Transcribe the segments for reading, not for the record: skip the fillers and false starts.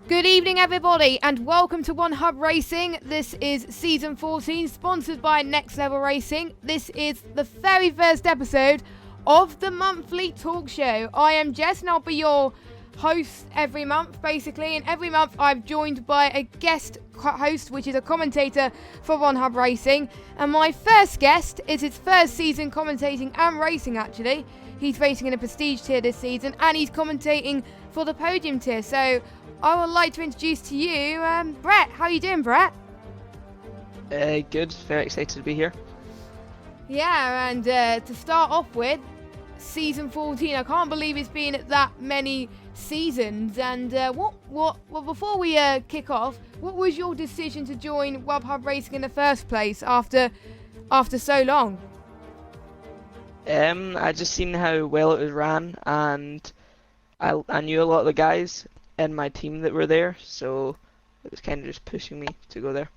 Good evening, everybody, and welcome to One Hub Racing. This is Season 14, sponsored by Next Level Racing. This is the very first episode of the monthly talk show. I am Jess, and I'll be your host every month, basically. And every month, I'm joined by a guest host, which is a commentator for One Hub Racing. And my first guest is his first season commentating and racing, actually. He's racing in a prestige tier this season, and he's commentating for the podium tier. So I would like to introduce to you Brett. How are you doing, Brett? Good. Very excited to be here. Yeah, and to start off with, Season 14. I can't believe it's been that many seasons. And well, before we kick off, what was your decision to join One Hub Racing in the first place after so long? I just seen how well it was ran, and I knew a lot of the guys in my team that were there, so it was kind of just pushing me to go there.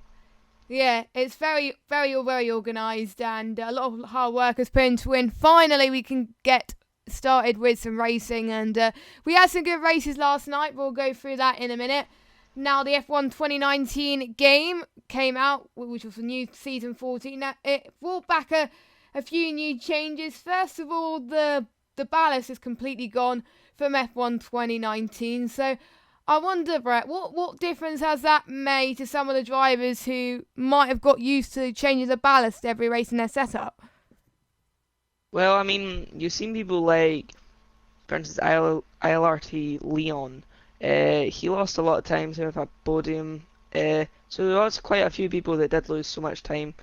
Yeah, it's very, very, very organised, and a lot of hard work has put into it. Finally, we can get started with some racing, and we had some good races last night. We'll go through that in a minute. Now, the F1 2019 game came out, which was a new Season 14. Now, it brought back a few new changes. First of all, the ballast is completely gone from F1 2019. So I wonder, Brett, what difference has that made to some of the drivers who might have got used to changing the ballast every race in their setup? Well, I mean, you've seen people like, for instance, ILRT Leon. He lost a lot of time with a podium. So there was quite a few people that did lose so much time.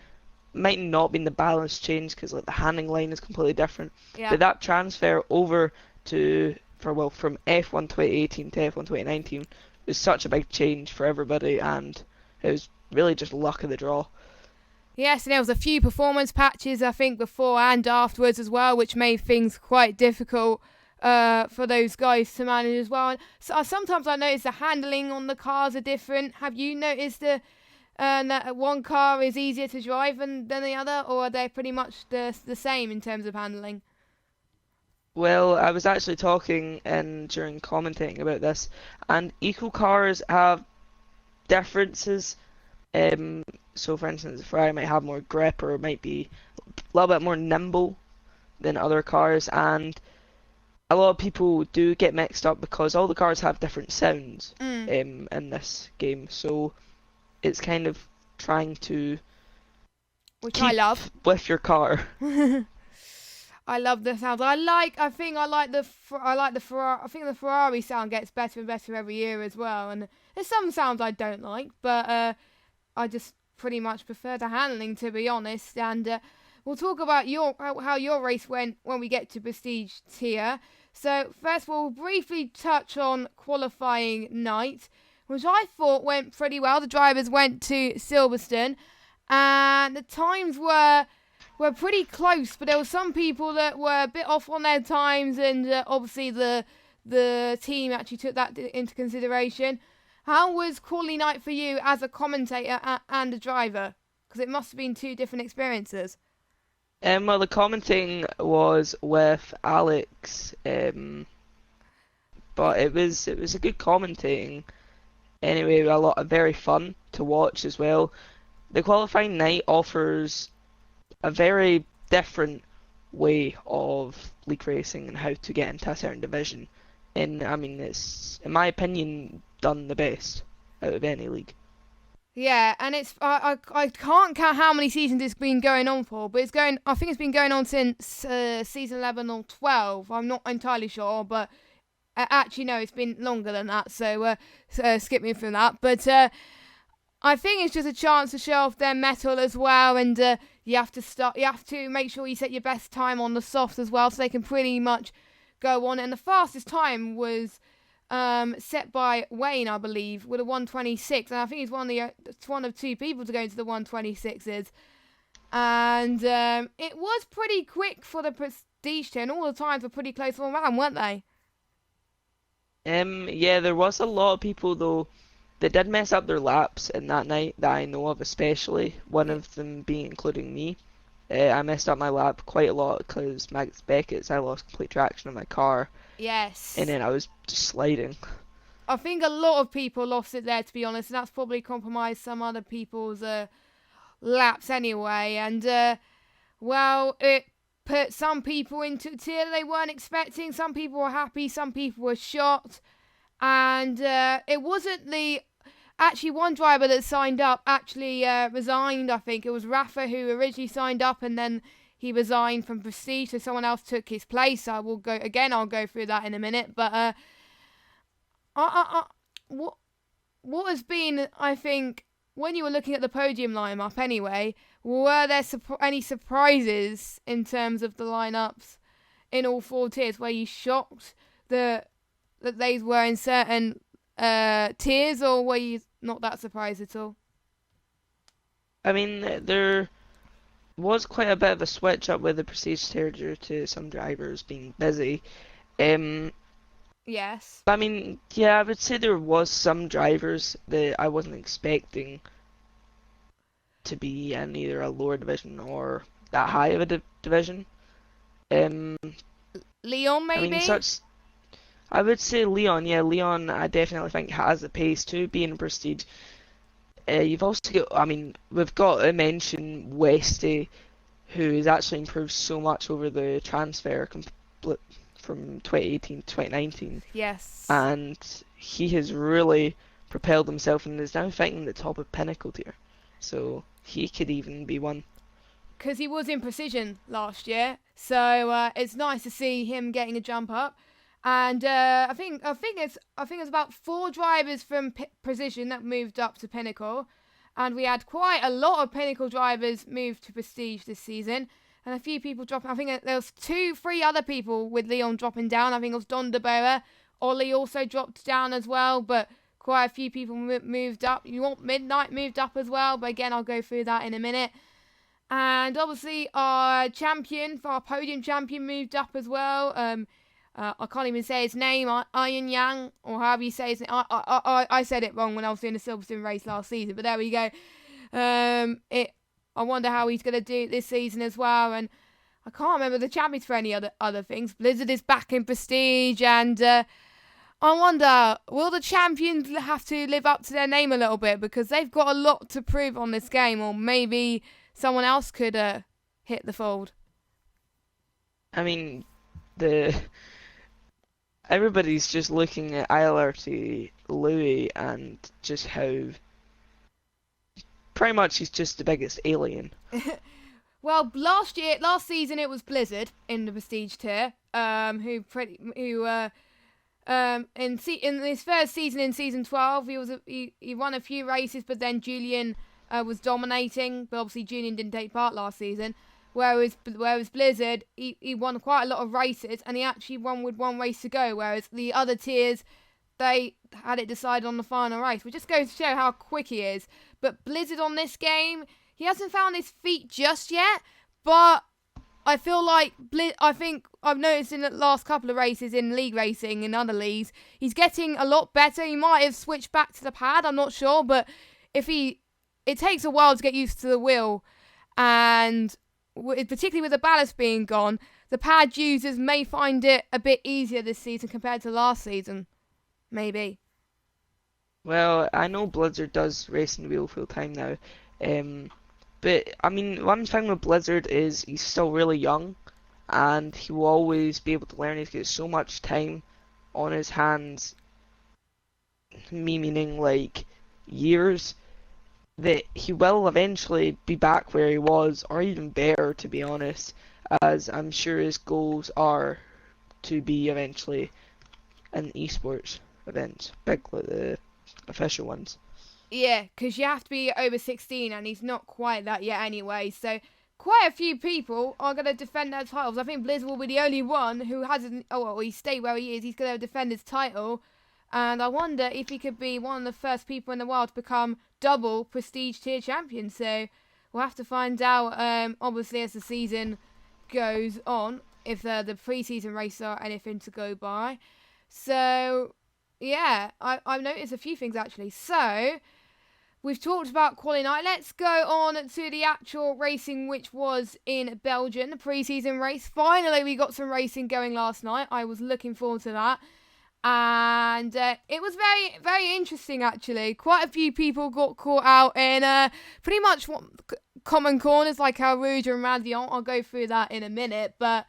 Might not been the balance change because like the handling line is completely different. Yeah. But that transfer over from F1 2018 to F1 2019 was such a big change for everybody, and it was really just luck of the draw. Yes, and there was a few performance patches, I think, before and afterwards as well, which made things quite difficult for those guys to manage as well. And so sometimes I notice the handling on the cars are different. Have you noticed that one car is easier to drive than the other, or are they pretty much the same in terms of handling? Well, I was actually talking during commentating about this, and eco cars have differences. So, for instance, the Ferrari might have more grip or might be a little bit more nimble than other cars, and a lot of people do get mixed up because all the cars have different sounds in this game. So it's kind of trying to Which I love. with your car. I love the sound. I think the Ferrari. I think the Ferrari sound gets better and better every year as well. And there's some sounds I don't like, but I just pretty much prefer the handling, to be honest. And we'll talk about how your race went when we get to Prestige tier. So first, we'll briefly touch on qualifying night, which I thought went pretty well. The drivers went to Silverstone, and the times were pretty close, but there were some people that were a bit off on their times, and obviously the team actually took that into consideration. How was quality night for you as a commentator and a driver? Because it must have been two different experiences. Well, the commenting was with Alex, but it was a good commentating. Anyway, very fun to watch as well. The qualifying night offers a very different way of league racing and how to get into a certain division. And I mean, it's, in my opinion, done the best out of any league. Yeah, and it's I can't count how many seasons it's been going on for, but I think it's been going on since season 11 or 12. I'm not entirely sure, but actually no, it's been longer than that. So skip me from that. But I think it's just a chance to show off their mettle as well, and you have to make sure you set your best time on the softs as well, so they can pretty much go on. And the fastest time was set by Wayne, I believe, with a 1:26, and I think he's one of two people to go into the 1:26s. And it was pretty quick for the prestige tier, and all the times were pretty close all around, weren't they? Yeah, there was a lot of people though that did mess up their laps in that night that I know of, especially one of them being including me. I messed up my lap quite a lot because Max Beckett's, I lost complete traction of my car. Yes. And then I was just sliding. I think a lot of people lost it there, to be honest, and that's probably compromised some other people's laps anyway. And it put some people into a tier they weren't expecting. Some people were happy, some people were shocked, and it wasn't actually one driver that signed up actually resigned. I think it was Rafa who originally signed up, and then he resigned from Prestige, so someone else took his place. I'll go through that in a minute, but what has been, I think, when you were looking at the podium lineup anyway, were there any surprises in terms of the lineups in all 4 tiers? Were you shocked that they were in certain tiers, or were you not that surprised at all? I mean, there was quite a bit of a switch up with the Prestige tier due to some drivers being busy. Yes. I mean, yeah, I would say there was some drivers that I wasn't expecting to be in either a lower division or that high of a division. Leon, maybe? I mean, I would say Leon, yeah, Leon I definitely think has the pace to be in Prestige. You've also got, I mean, we've got to mention Westy, who has actually improved so much over the transfer from 2018 to 2019. Yes. And he has really propelled himself and is now fighting the top of Pinnacle tier. So he could even be one. Because he was in Precision last year, so it's nice to see him getting a jump up. And I think it's about 4 drivers from Precision that moved up to Pinnacle, and we had quite a lot of Pinnacle drivers move to Prestige this season, and a few people dropping. I think there was 3 other people with Leon dropping down. I think it was Don DeBoer. Ollie also dropped down as well, but quite a few people moved up. You want Midnight moved up as well, but again, I'll go through that in a minute. And obviously our podium champion moved up as well. I can't even say his name, Iron Yang, or however you say his name. I said it wrong when I was doing the Silverstone race last season, but there we go. I wonder how he's going to do this season as well, and I can't remember the champions for any other things. Blizzard is back in Prestige, and I wonder, will the champions have to live up to their name a little bit, because they've got a lot to prove on this game, or maybe someone else could hit the fold. I mean, everybody's just looking at ILRT Louis and just how pretty much he's just the biggest alien. Well, last season it was Blizzard in the Prestige tier, in his first season in season 12, he won a few races, but then Julian was dominating, but obviously Julian didn't take part last season. Whereas Blizzard, he won quite a lot of races, and he actually won with 1 race to go, whereas the other tiers, they had it decided on the final race, which just goes to show how quick he is. But Blizzard on this game, he hasn't found his feet just yet, but I feel like I think I've noticed in the last couple of races in league racing and other leagues, he's getting a lot better. He might have switched back to the pad, I'm not sure, but it takes a while to get used to the wheel, and particularly with the ballast being gone, the pad users may find it a bit easier this season compared to last season. Maybe. Well, I know Blizzard does race in the wheel full time now, but I mean, one thing with Blizzard is he's still really young, and he will always be able to learn. He's got so much time on his hands, me meaning like years, that he will eventually be back where he was, or even better, to be honest, as I'm sure his goals are to be eventually in esports events, big like the official ones. Yeah, because you have to be over 16, and he's not quite that yet anyway, so quite a few people are going to defend their titles. I think Blizzard will be the only one who hasn't, he stayed where he is. He's going to defend his title, and I wonder if he could be one of the first people in the world to become double prestige tier champion. So we'll have to find out, obviously, as the season goes on, if the pre-season races are anything to go by. So yeah, I've noticed a few things actually. So we've talked about quali night. Let's go on to the actual racing, which was in Belgium, the pre-season race. Finally, we got some racing going last night. I was looking forward to that. And it was very, very interesting, actually. Quite a few people got caught out in pretty much common corners like El Rouge and Radiant. I'll go through that in a minute, but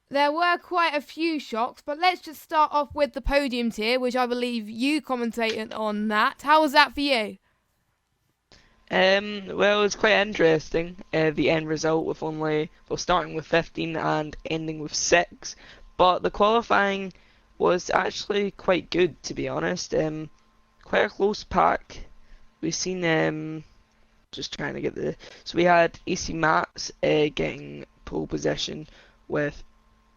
there were quite a few shocks. But let's just start off with the podium tier, which I believe you commentated on that. How was that for you? Well, it was quite interesting. The end result with starting with 15 and ending with 6. But the qualifying was actually quite good, to be honest. Quite a close pack. We've seen, just trying to get so we had AC Mats getting pole position with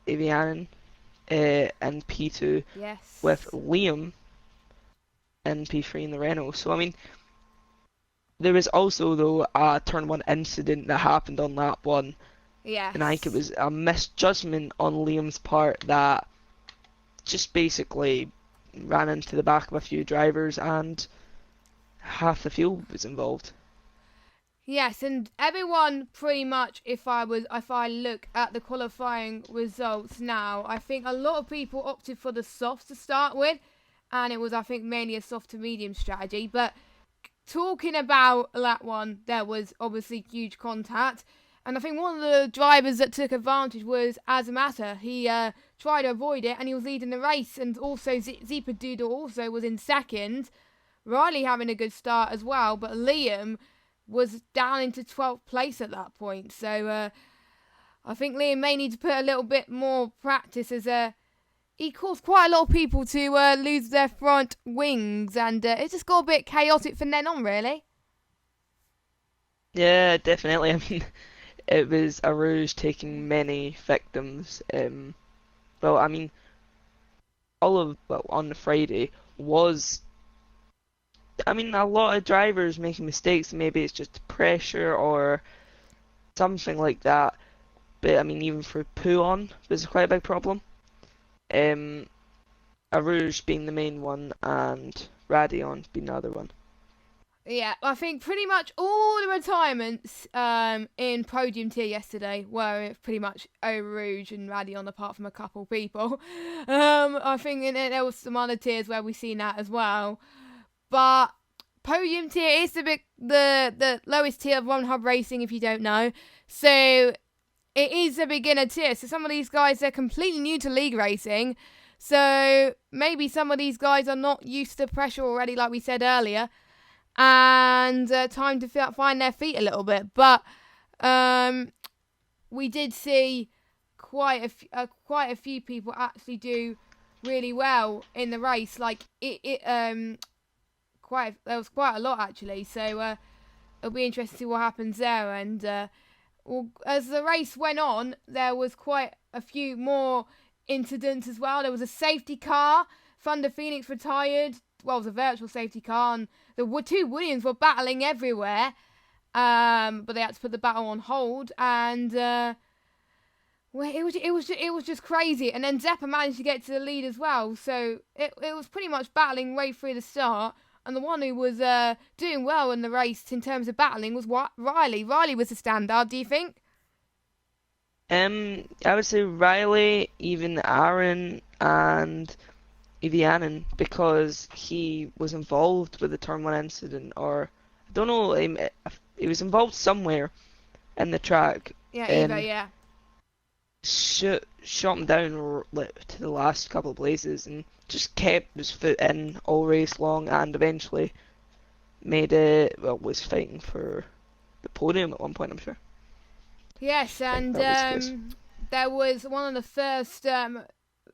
Evianen and P2 Yes. with Liam and P3 in the Renault. So, I mean, there was also, though, a turn 1 incident that happened on lap 1. Yes. And I think it was a misjudgment on Liam's part that just basically ran into the back of a few drivers and half the field was involved. Yes, and everyone pretty much, if I look at the qualifying results now, I think a lot of people opted for the softs to start with, and it was, I think, mainly a soft to medium strategy. But talking about lap 1, there was obviously huge contact. And I think one of the drivers that took advantage was Azamata. He tried to avoid it, and he was leading the race. And also Zeepa Doodle also was in second. Riley having a good start as well, but Liam was down into 12th place at that point. So I think Liam may need to put a little bit more practice as he caused quite a lot of people to lose their front wings. And it just got a bit chaotic from then on, really. Yeah, definitely. I mean, it was a Rouge taking many victims. Well, I mean, on the Friday was, I mean, a lot of drivers making mistakes. Maybe it's just pressure or something like that. But I mean, even for Puon was quite a big problem. Rouge being the main one and Radion being the other one. Yeah, I think pretty much all the retirements in podium tier yesterday were pretty much Eau Rouge and Radion, apart from a couple people. I think there was some other tiers where we've seen that as well. But podium tier is the lowest tier of One Hub Racing, if you don't know. So it is a beginner tier. So some of these guys, they're completely new to league racing. So maybe some of these guys are not used to pressure already, like we said earlier. And time to find their feet a little bit. But we did see quite a few people actually do really well in the race. Like there was quite a lot actually. So it'll be interesting to see what happens there. And as the race went on, there was quite a few more incidents as well. There was a safety car. Thunder Phoenix retired. Well, it was a virtual safety car, and the two Williams were battling everywhere, but they had to put the battle on hold, and it was just crazy. And then Zeppa managed to get to the lead as well, so it was pretty much battling right through the start. And the one who was doing well in the race in terms of battling was Riley. Riley was the standout. Do you think? I would say Riley, even Aaron, and Evianen, because he was involved with the Turn 1 incident, or I don't know, he was involved somewhere in the track. Yeah, Eva, yeah. Shot him down to the last couple of places and just kept his foot in all race long, and eventually was fighting for the podium at one point, I'm sure. Yes, and there was one of the first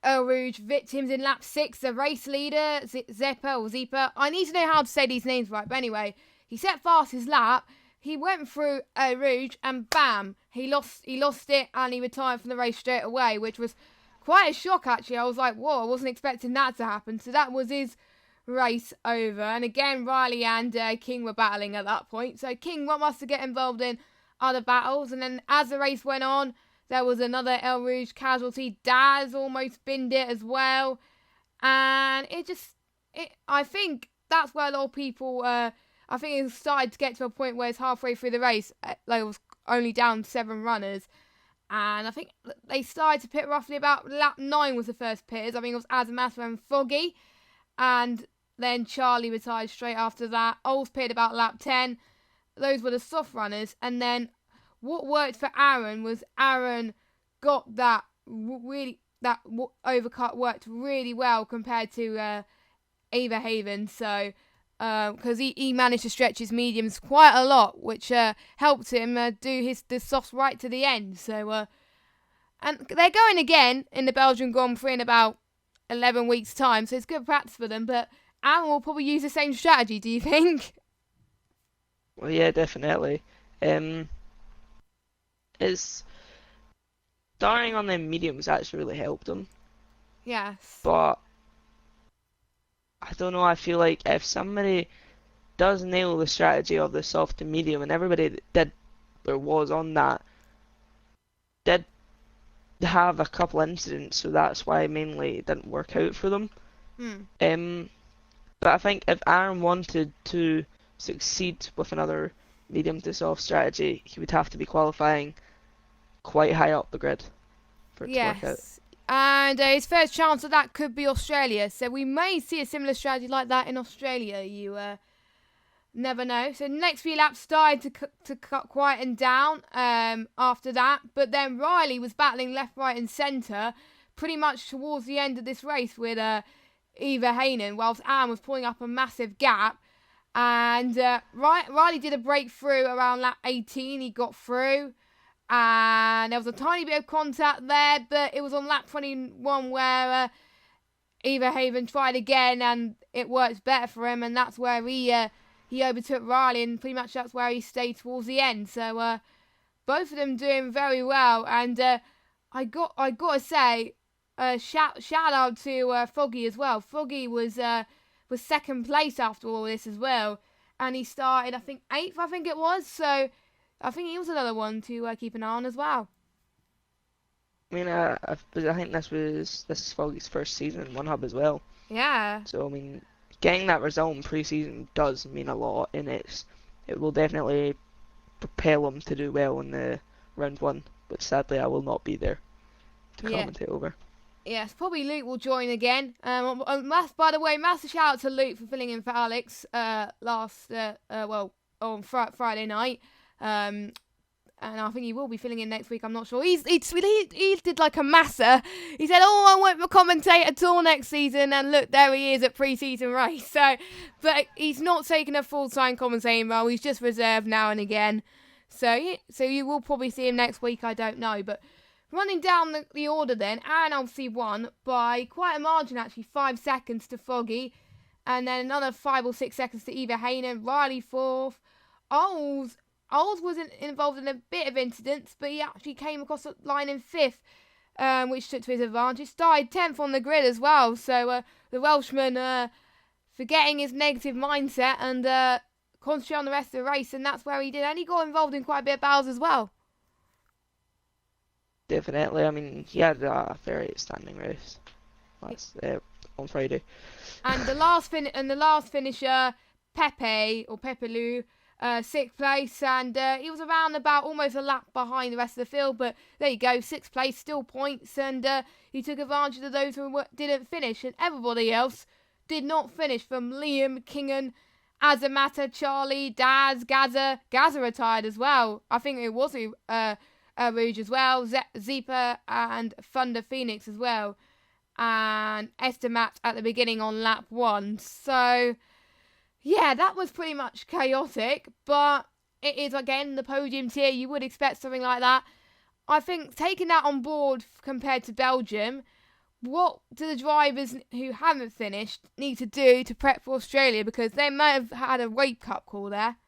Eau Rouge victims in lap 6, the race leader, Zeepa. I need to know how to say these names right, but anyway, he set fast his lap, he went through Eau Rouge, and bam, he lost it, and he retired from the race straight away, which was quite a shock actually. I was like, whoa, I wasn't expecting that to happen. So that was his race over, and again, Riley and King were battling at that point. So King must have get involved in other battles, and then as the race went on, there was another Eau Rouge casualty. Daz almost binned it as well. And I think that's where a lot of people, I think it started to get to a point where it's halfway through the race, like it was only down 7 runners. And I think they started to pit roughly about lap 9 was the first pitters. I think it was Azamata and Foggy. And then Charlie retired straight after that. Oles pitted about lap 10. Those were the soft runners. And then what worked for Aaron was Aaron got that overcut worked really well compared to Averhaven. So because he managed to stretch his mediums quite a lot, which helped him do the softs right to the end. So and they're going again in the Belgian Grand Prix in about 11 weeks' time, so it's good practice for them. But Aaron will probably use the same strategy, do you think? Well, yeah, definitely. It's starting on the mediums actually really helped him, Yes. but I don't know. I feel like if somebody does nail the strategy of the soft to medium, and everybody that did or was on that did have a couple incidents, so that's why mainly it didn't work out for them. But I think if Aaron wanted to succeed with another medium to soft strategy, he would have to be qualifying quite high up the grid for it to work out. Yes. And his first chance of that could be Australia. So we may see a similar strategy like that in Australia. You never know. So the next few laps started to quieten down after that. But then Riley was battling left, right and centre pretty much towards the end of this race with Eva Hanen, whilst Aaron was pulling up a massive gap. And Riley did a breakthrough around lap 18. He got through. And there was a tiny bit of contact there, but it was on lap 21 where Everhaven tried again, and it worked better for him, and that's where he overtook Riley, and pretty much that's where he stayed towards the end. So both of them doing very well, and I got to say, shout out to Foggy as well. Foggy was second place after all this as well, and he started I think 8th, I think it was. So I think he was another one to keep an eye on as well. I mean, I think this is Foggy's first season in One Hub as well. Yeah. So I mean, getting that result in pre-season does mean a lot, and it will definitely propel him to do well in the round 1. But sadly, I will not be there to commentate over. Yes, probably Luke will join again. By the way, massive shout out to Luke for filling in for Alex on Friday night. And I think he will be filling in next week. I'm not sure. He did like a massa. He said, "Oh, I won't commentate at all next season." And look, there he is at pre-season race. So, but he's not taking a full-time commentating role. He's just reserved now and again. So you will probably see him next week. I don't know, but running down the order then, Aaron obviously won by quite a margin actually, 5 seconds to Foggy, and then another 5 or 6 seconds to Eva Hanen. Riley 4th. Oles was involved in a bit of incidents, but he actually came across the line in 5th, which took to his advantage. Started 10th on the grid as well, so the Welshman forgetting his negative mindset and concentrating on the rest of the race, and that's where he did. And he got involved in quite a bit of battles as well. Definitely. I mean, he had a very outstanding race on Friday. And the last finisher, Pepe Lu, 6th place, and he was around about almost a lap behind the rest of the field, but there you go, 6th place, still points, and he took advantage of those who didn't finish, and everybody else did not finish, from Liam, Kingan, Azamata, Charlie, Daz, Gaza retired as well. I think it was Rouge as well, Zeepa and Thunder Phoenix as well, and Estimat at the beginning on lap 1. So yeah, that was pretty much chaotic, but it is again the podium tier. You would expect something like that. I think taking that on board compared to Belgium, what do the drivers who haven't finished need to do to prep for Australia? Because they might have had a wake-up call there.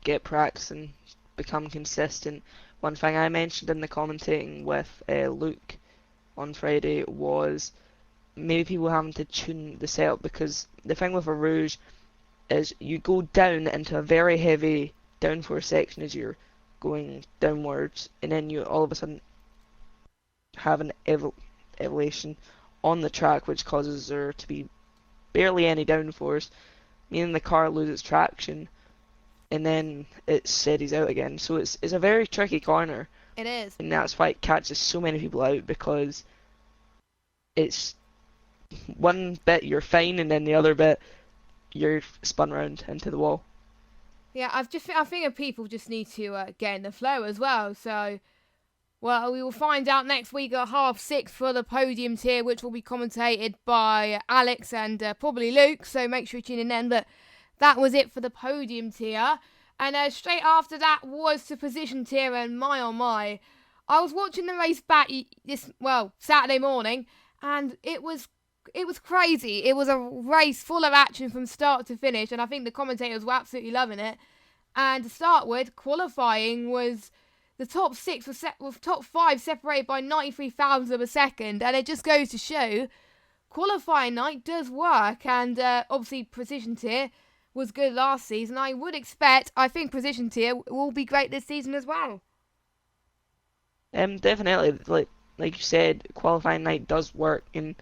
Get practice and become consistent. One thing I mentioned in the commentating with Luke on Friday was maybe people having to tune the setup, because the thing with a Rouge is you go down into a very heavy downforce section as you're going downwards, and then you all of a sudden have an elevation on the track which causes there to be barely any downforce, meaning the car loses traction. and then it steadies out again. So it's a very tricky corner, It is. and that's why it catches so many people out because it's one bit you're fine, and then the other bit you're spun round into the wall. Yeah, I think that people just need to get in the flow as well. So, well, we will find out next week at 6:30 for the podium tier, which will be commentated by Alex and probably Luke. So make sure you tune in then. But that was it for the podium tier. And straight after that was the position tier, and my oh my, I was watching the race back Saturday morning, and it was crazy. It was a race full of action from start to finish, and I think the commentators were absolutely loving it. And to start with, qualifying was the top six with top five separated by 93 thousandths of a second, and it just goes to show qualifying night does work. And obviously, precision tier was good last season. I think precision tier will be great this season as well. Definitely, like you said, qualifying night does work, and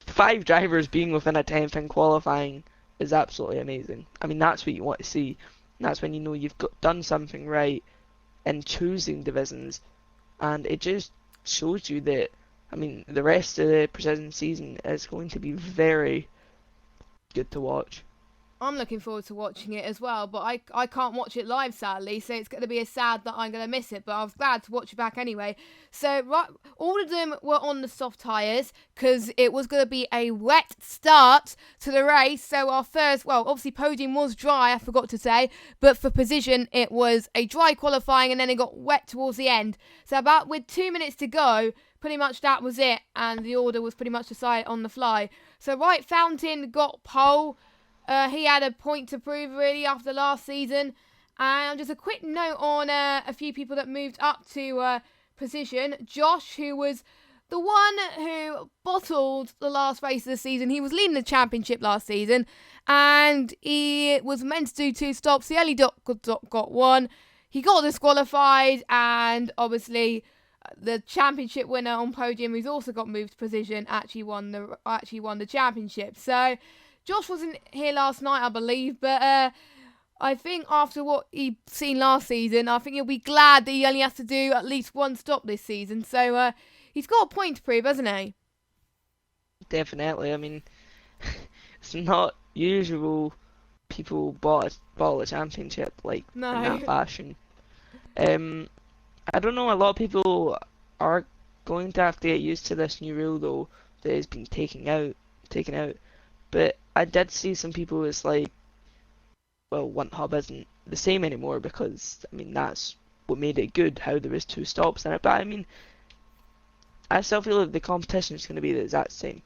five drivers being within a tenth in qualifying is absolutely amazing. I mean, that's what you want to see. That's when you know you've done something right in choosing divisions, and it just shows you that, I mean, the rest of the precision season is going to be very good to watch. I'm looking forward to watching it as well, but I can't watch it live, sadly, so it's going to be a sad that I'm going to miss it, but I was glad to watch it back anyway. So, right, all of them were on the soft tyres, because it was going to be a wet start to the race, so our first, obviously podium was dry, I forgot to say, but for position, it was a dry qualifying, and then it got wet towards the end. So about with 2 minutes to go, pretty much that was it, and the order was pretty much decided on the fly. So, right, Fountain got pole. He had a point to prove, really, after last season. And just a quick note on a few people that moved up to position. Josh, who was the one who bottled the last race of the season. He was leading the championship last season. And he was meant to do 2 stops. He only got 1. He got disqualified. And obviously, the championship winner on podium, who's also got moved to position, actually won the championship. So Josh wasn't here last night, I believe, but I think after what he'd seen last season, I think he'll be glad that he only has to do at least 1 stop this season. So he's got a point to prove, hasn't he? Definitely. I mean, it's not usual people bottle a championship in that fashion. I don't know, a lot of people are going to have to get used to this new rule though that has been taken out. But I did see some people, it's like, well, one hub isn't the same anymore because, I mean, that's what made it good, how there was 2 stops in it. But I mean, I still feel like the competition is going to be the exact same.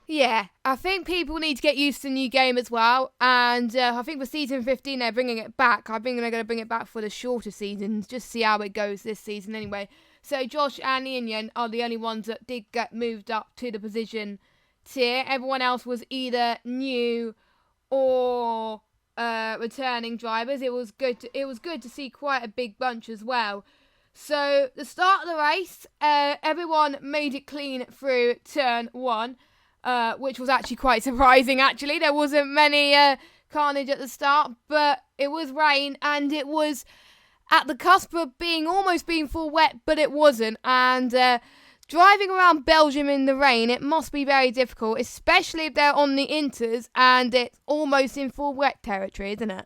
Yeah, I think people need to get used to the new game as well. And I think for season 15, they're bringing it back. I think they're going to bring it back for the shorter seasons, just see how it goes this season anyway. So Josh and Ian are the only ones that did get moved up to the position tier. Everyone else was either new or returning drivers. It was good to see quite a big bunch as well. So the start of the race, everyone made it clean through turn 1, which was actually quite surprising. Actually, there wasn't many carnage at the start, but it was rain and it was at the cusp of almost being full wet, but it wasn't. And driving around Belgium in the rain, it must be very difficult, especially if they're on the inters and it's almost in full wet territory, isn't it?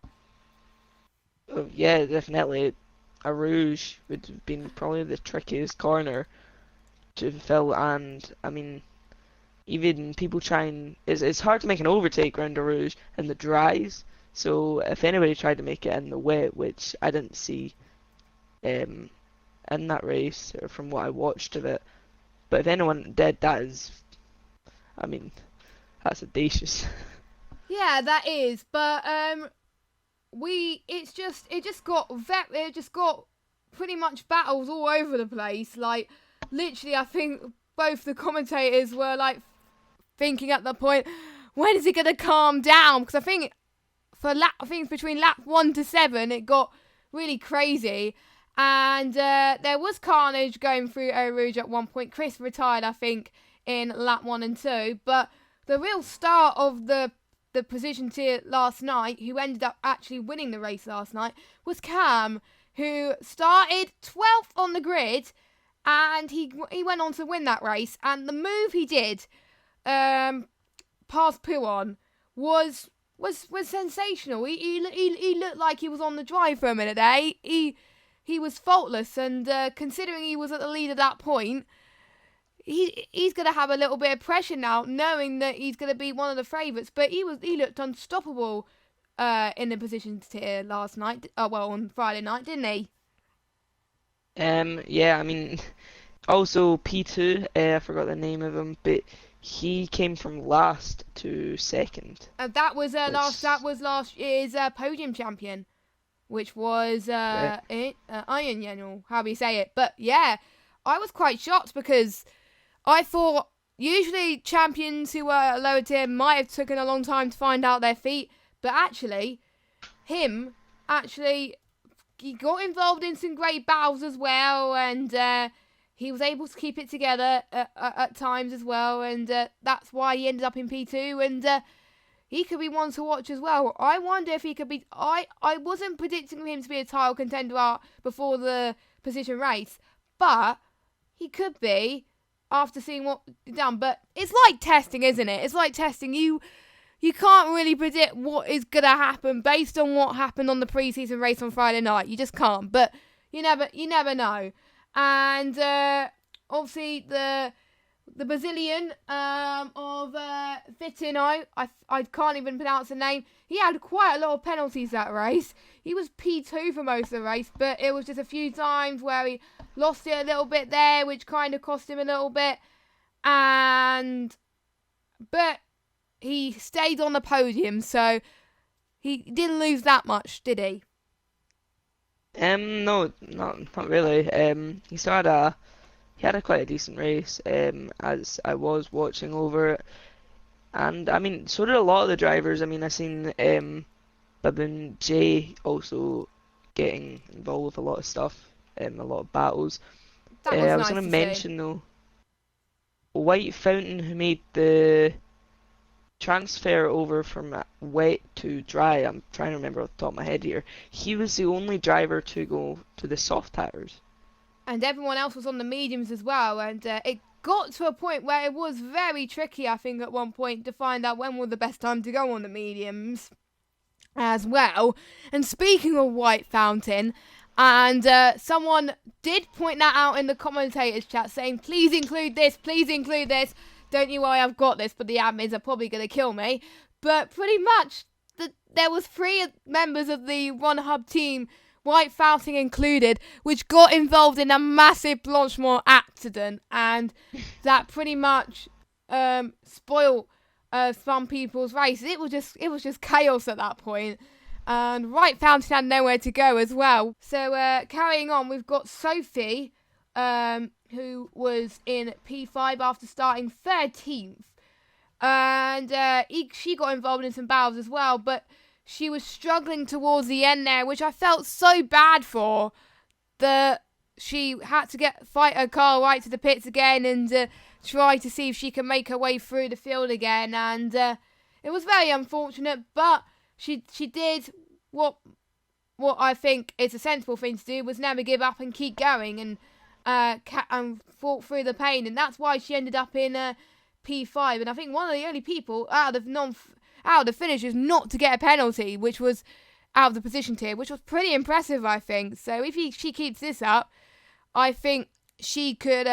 Oh, yeah, definitely. A Rouge would have been probably the trickiest corner to fill, and I mean, even people trying, it's hard to make an overtake around a Rouge in the dries. So if anybody tried to make it in the wet, which I didn't see in that race, or from what I watched of it, but if anyone did, I mean, that's audacious. Yeah, that is. But it just got pretty much battles all over the place. Like literally, I think both the commentators were like thinking at that point, when is it gonna calm down? Because I think between lap 1 to 7, it got really crazy. And there was carnage going through Eau Rouge at one point. Chris retired, I think, in lap 1 and 2. But the real start of the the position tier last night, who ended up actually winning the race last night, was Cam, who started 12th on the grid, and he went on to win that race. And the move he did, past Puon, was sensational. He looked like he was on the drive for a minute there. He was faultless, and considering he was at the lead at that point, he's going to have a little bit of pressure now, knowing that he's going to be one of the favourites. But he looked unstoppable in the position tier last night. On Friday night, didn't he? Yeah, I mean, also P2, I forgot the name of him, but he came from last to second. That was last year's podium champion, which was Iron Yenul, how do you say it? But yeah, I was quite shocked because I thought usually champions who were lower tier might have taken a long time to find out their feet, but actually, he got involved in some great battles as well, and he was able to keep it together at times as well, and that's why he ended up in P2, and he could be one to watch as well. I wonder if he could be... I wasn't predicting him to be a title contender before the position race, but he could be after seeing what he's done. But it's like testing, isn't it? It's like testing. You can't really predict what is going to happen based on what happened on the preseason race on Friday night. You just can't. But you never know. And obviously the Brazilian of Vitino, I can't even pronounce the name. He had quite a lot of penalties that race. He was P2 for most of the race, but it was just a few times where he lost it a little bit there, which kind of cost him a little bit. But he stayed on the podium, so he didn't lose that much, did he? No, not really. He had a quite a decent race, as I was watching over it. And I mean, so did a lot of the drivers. I mean, I seen Babin J also getting involved with a lot of stuff, a lot of battles. That was I was nice going to to see. mention though, White Fountain, who made the transfer over from wet to dry. I'm trying to remember off the top of my head here. He was the only driver to go to the soft tires. And everyone else was on the mediums as well, and it got to a point where it was very tricky, I think, at one point to find out when was the best time to go on the mediums as well. And speaking of White Fountain, and someone did point that out in the commentators chat, saying, please include this, don't you worry, I've got this, but the admins are probably going to kill me. But pretty much, there was 3 members of the One Hub team, White Fountain included, which got involved in a massive Blanchemont accident, and that pretty much spoiled some people's races. It was just chaos at that point, and White Fountain had nowhere to go as well. So carrying on, we've got Sophie, who was in P5 after starting 13th, and she got involved in some battles as well, but she was struggling towards the end there, which I felt so bad for. That she had to fight her car right to the pits again and try to see if she can make her way through the field again. And it was very unfortunate, but she did what I think is a sensible thing to do, was never give up and keep going and fought through the pain. And that's why she ended up in P5. And I think one of the only people out of the finishers not to get a penalty, which was out of the position tier, which was pretty impressive, I think. So if she keeps this up, I think she could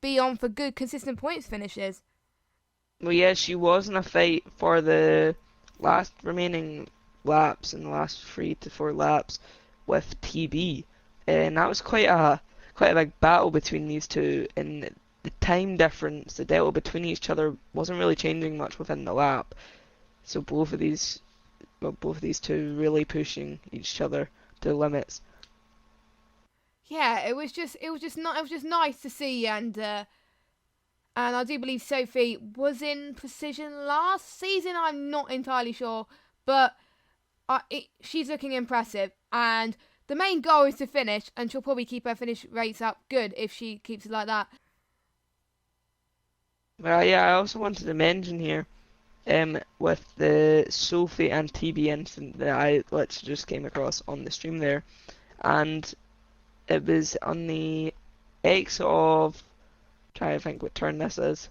be on for good, consistent points finishes. Well, yeah, she was in a fight for the last remaining laps, in the last 3 to 4 laps with TB, and that was quite a big battle between these two, and the time difference, the delta between each other wasn't really changing much within the lap. So both of these two really pushing each other to the limits. Yeah, it was just nice to see, and I do believe Sophie was in Precision last season. I'm not entirely sure, but she's looking impressive, and the main goal is to finish, and she'll probably keep her finish rates up good if she keeps it like that. Well, yeah, I also wanted to mention here, with the Sophie and TB incident that I literally just came across on the stream there, and it was on the X of, trying to think what turn this is.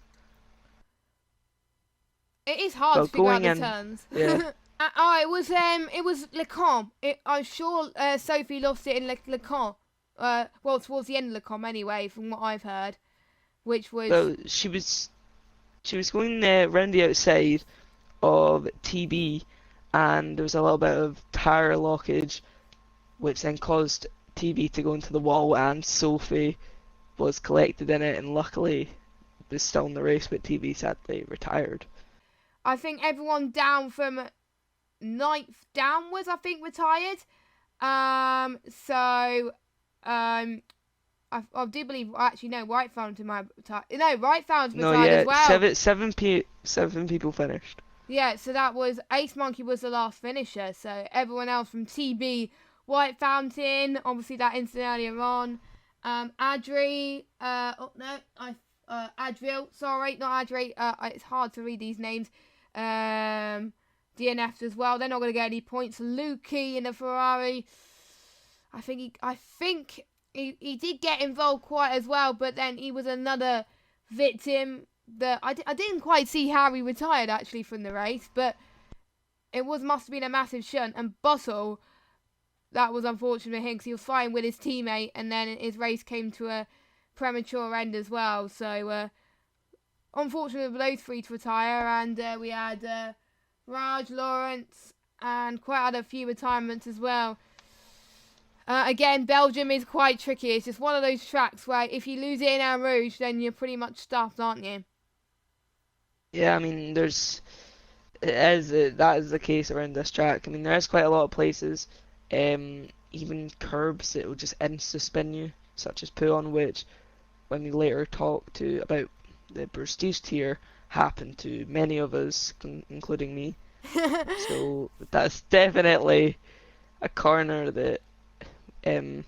It is hard Well, to figure out going the in, turns. yeah. It was Le Camp. I'm sure Sophie lost it in Le Camp. Well, towards the end of Le Camp anyway, from what I've heard, which was Well, she was going round the outside of TB, and there was a little bit of tire lockage, which then caused TB to go into the wall, and Sophie was collected in it, and luckily was still in the race, but TB sadly retired. I think everyone down from ninth downwards, I think, retired. I do believe actually no, White Fountain White Fountain No, retired as yeah, well. seven people finished. Yeah, so that was Ace Monkey was the last finisher. So everyone else from TB, White Fountain, obviously that incident earlier on. Adri, Adriel, sorry, not Adri. It's hard to read these names. DNF'd as well. They're not going to get any points. Lukey in the Ferrari. I think he did get involved quite as well, but then he was another victim that I didn't quite see how he retired actually from the race, but it must have been a massive shunt. And Bottle, that was unfortunate for him because he was fighting with his teammate, and then his race came to a premature end as well. So unfortunate for those three to retire, and we had Raj, Lawrence, and quite a few retirements as well. Again, Belgium is quite tricky. It's just one of those tracks where if you lose it in Eau Rouge, then you're pretty much stuffed, aren't you? Yeah, I mean, that is the case around this track. I mean, there's quite a lot of places, even curbs that will just insta-spin you, such as Puon, which, when we later talk about the prestige tier, happened to many of us, including me. So that's definitely a corner that will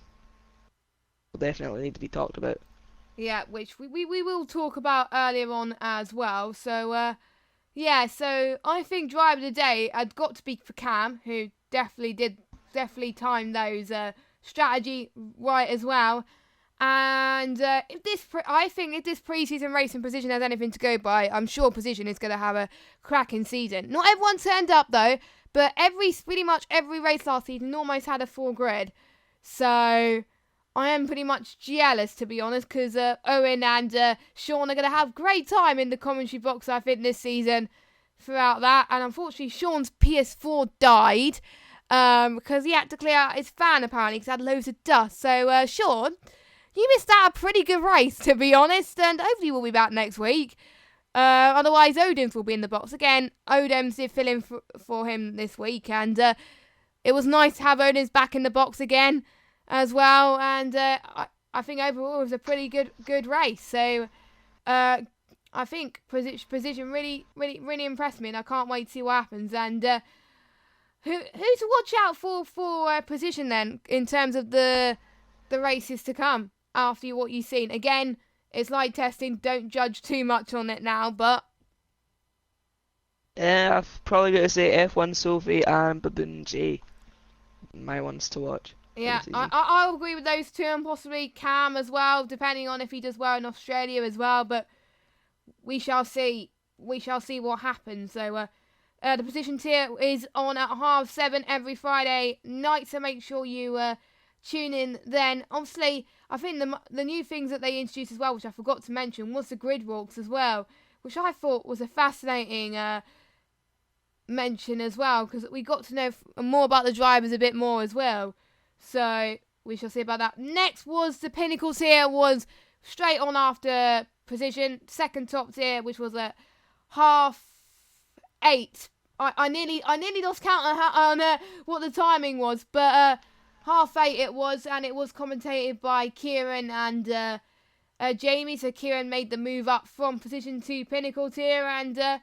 definitely need to be talked about. Yeah, which we will talk about earlier on as well. So, so I think Driver of the Day had got to be for Cam, who definitely timed those strategy right as well. And I think if this pre-season racing Precision has anything to go by, I'm sure Precision is going to have a cracking season. Not everyone turned up though, but pretty much every race last season almost had a full grid. So I am pretty much jealous, to be honest, because Owen and Sean are going to have great time in the commentary box, I think, this season throughout that. And unfortunately, Sean's PS4 died because he had to clear out his fan, apparently, because it had loads of dust. So, Sean, you missed out a pretty good race, to be honest, and hopefully we'll be back next week. Otherwise, Odems will be in the box. Again, Odems did fill in for him this week, and it was nice to have Odems back in the box again as well, and I think overall it was a pretty good race. So I think Precision really impressed me, and I can't wait to see what happens. And who to watch out for Precision then in terms of the races to come after what you've seen? Again, it's like testing. Don't judge too much on it now, but I've probably got to say F1 Sophie and Baboon J. My ones to watch. Yeah, I'll agree with those two, and possibly Cam as well, depending on if he does well in Australia as well. But we shall see. We shall see what happens. So the position tier is on at 7:30 every Friday night. So make sure you tune in then. Obviously, I think the new things that they introduced as well, which I forgot to mention, was the grid walks as well, which I thought was a fascinating mention as well, because we got to know more about the drivers a bit more as well. So we shall see about that. Next was the Pinnacle tier, was straight on after Precision. Second top tier, which was at 8:30. I nearly lost count on what the timing was, but 8:30 it was, and it was commentated by Kieran and Jamie. So Kieran made the move up from Precision to Pinnacle tier, and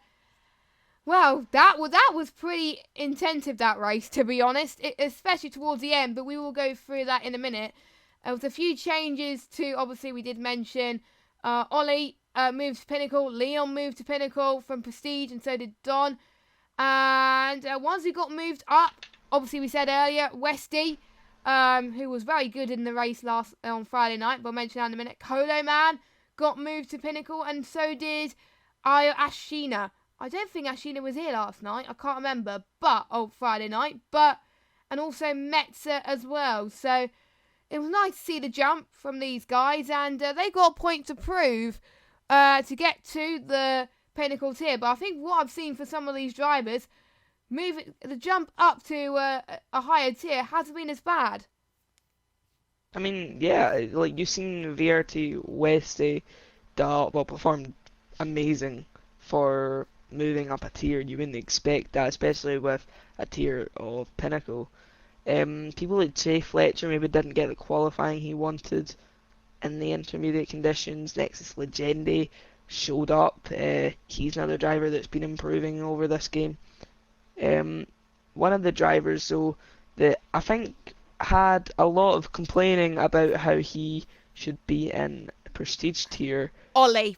well, that was pretty intensive, that race, to be honest, especially towards the end, but we will go through that in a minute. There was a few changes to, obviously, we did mention Ollie moved to Pinnacle. Leon moved to Pinnacle from Prestige, and so did Don. And once we got moved up, obviously we said earlier, Westy, who was very good in the race on Friday night, but I'll mention that in a minute. Codemasters got moved to Pinnacle, and so did Ashina. I don't think Ashina was here last night. I can't remember, Friday night. And also Metzer as well. So it was nice to see the jump from these guys, and they got a point to prove to get to the Pinnacle tier. But I think what I've seen for some of these drivers, the jump up to a higher tier hasn't been as bad. I mean, yeah, like you've seen VRT Westy performed amazing for moving up a tier. You wouldn't expect that, especially with a tier of Pinnacle. People like Jay Fletcher maybe didn't get the qualifying he wanted in the intermediate conditions. Nexus Legendi showed up. He's another driver that's been improving over this game. One of the drivers, though, that I think had a lot of complaining about how he should be in prestige tier. Ollie.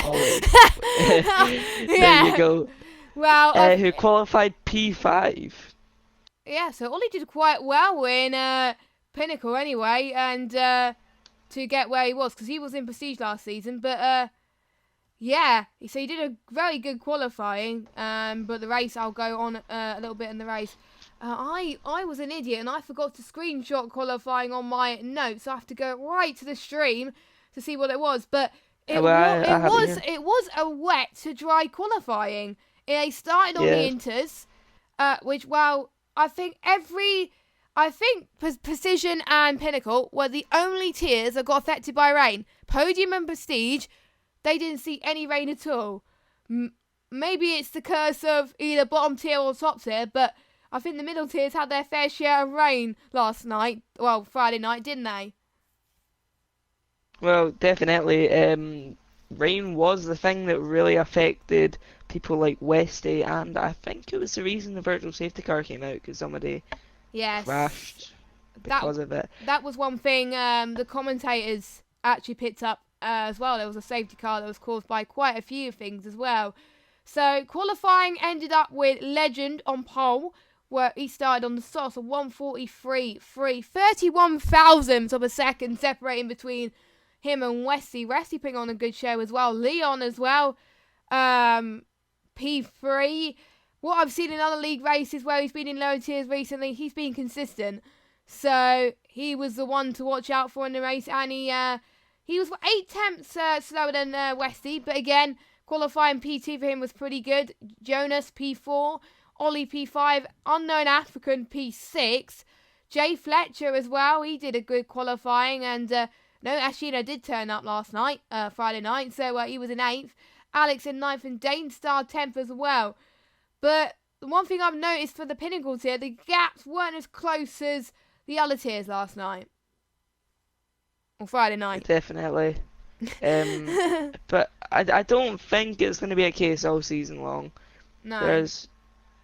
Ollie. Yeah. There you go. Well, who qualified P5. Yeah, so Ollie did quite well in Pinnacle anyway, and to get where he was, because he was in Prestige last season. But yeah, so he did a very good qualifying. But the race, I'll go on a little bit in the race. I was an idiot and I forgot to screenshot qualifying on my notes. I have to go right to the stream to see what it was. But it was a wet to dry qualifying. They started on the inters, which I think Precision and Pinnacle were the only tiers that got affected by rain. Podium and Prestige, they didn't see any rain at all. Maybe it's the curse of either bottom tier or top tier, but I think the middle tiers had their fair share of rain Friday night, didn't they? Well, definitely. Rain was the thing that really affected people like Westy, and I think it was the reason the virtual safety car came out, because somebody crashed because of it. That was one thing the commentators actually picked up as well. There was a safety car that was caused by quite a few things as well. So qualifying ended up with Legend on pole, where he started on the start of 1:43.3, 31 thousandths of a second separating between him and Westy. Westy putting on a good show as well. Leon as well, P3. What I've seen in other league races where he's been in lower tiers recently, he's been consistent. So he was the one to watch out for in the race, and he was 8 tenths slower than Westy, but again, qualifying P2 for him was pretty good. Jonas P4, Ollie P5, Unknown African P6, Jay Fletcher as well, he did a good qualifying, and no, Ashina did turn up last night, Friday night, so he was in 8th. Alex in 9th, and Dane Star 10th as well. But the one thing I've noticed for the Pinnacle tier, the gaps weren't as close as the other tiers last night. Or Friday night. Definitely. But I don't think it's going to be a case all season long. No. There's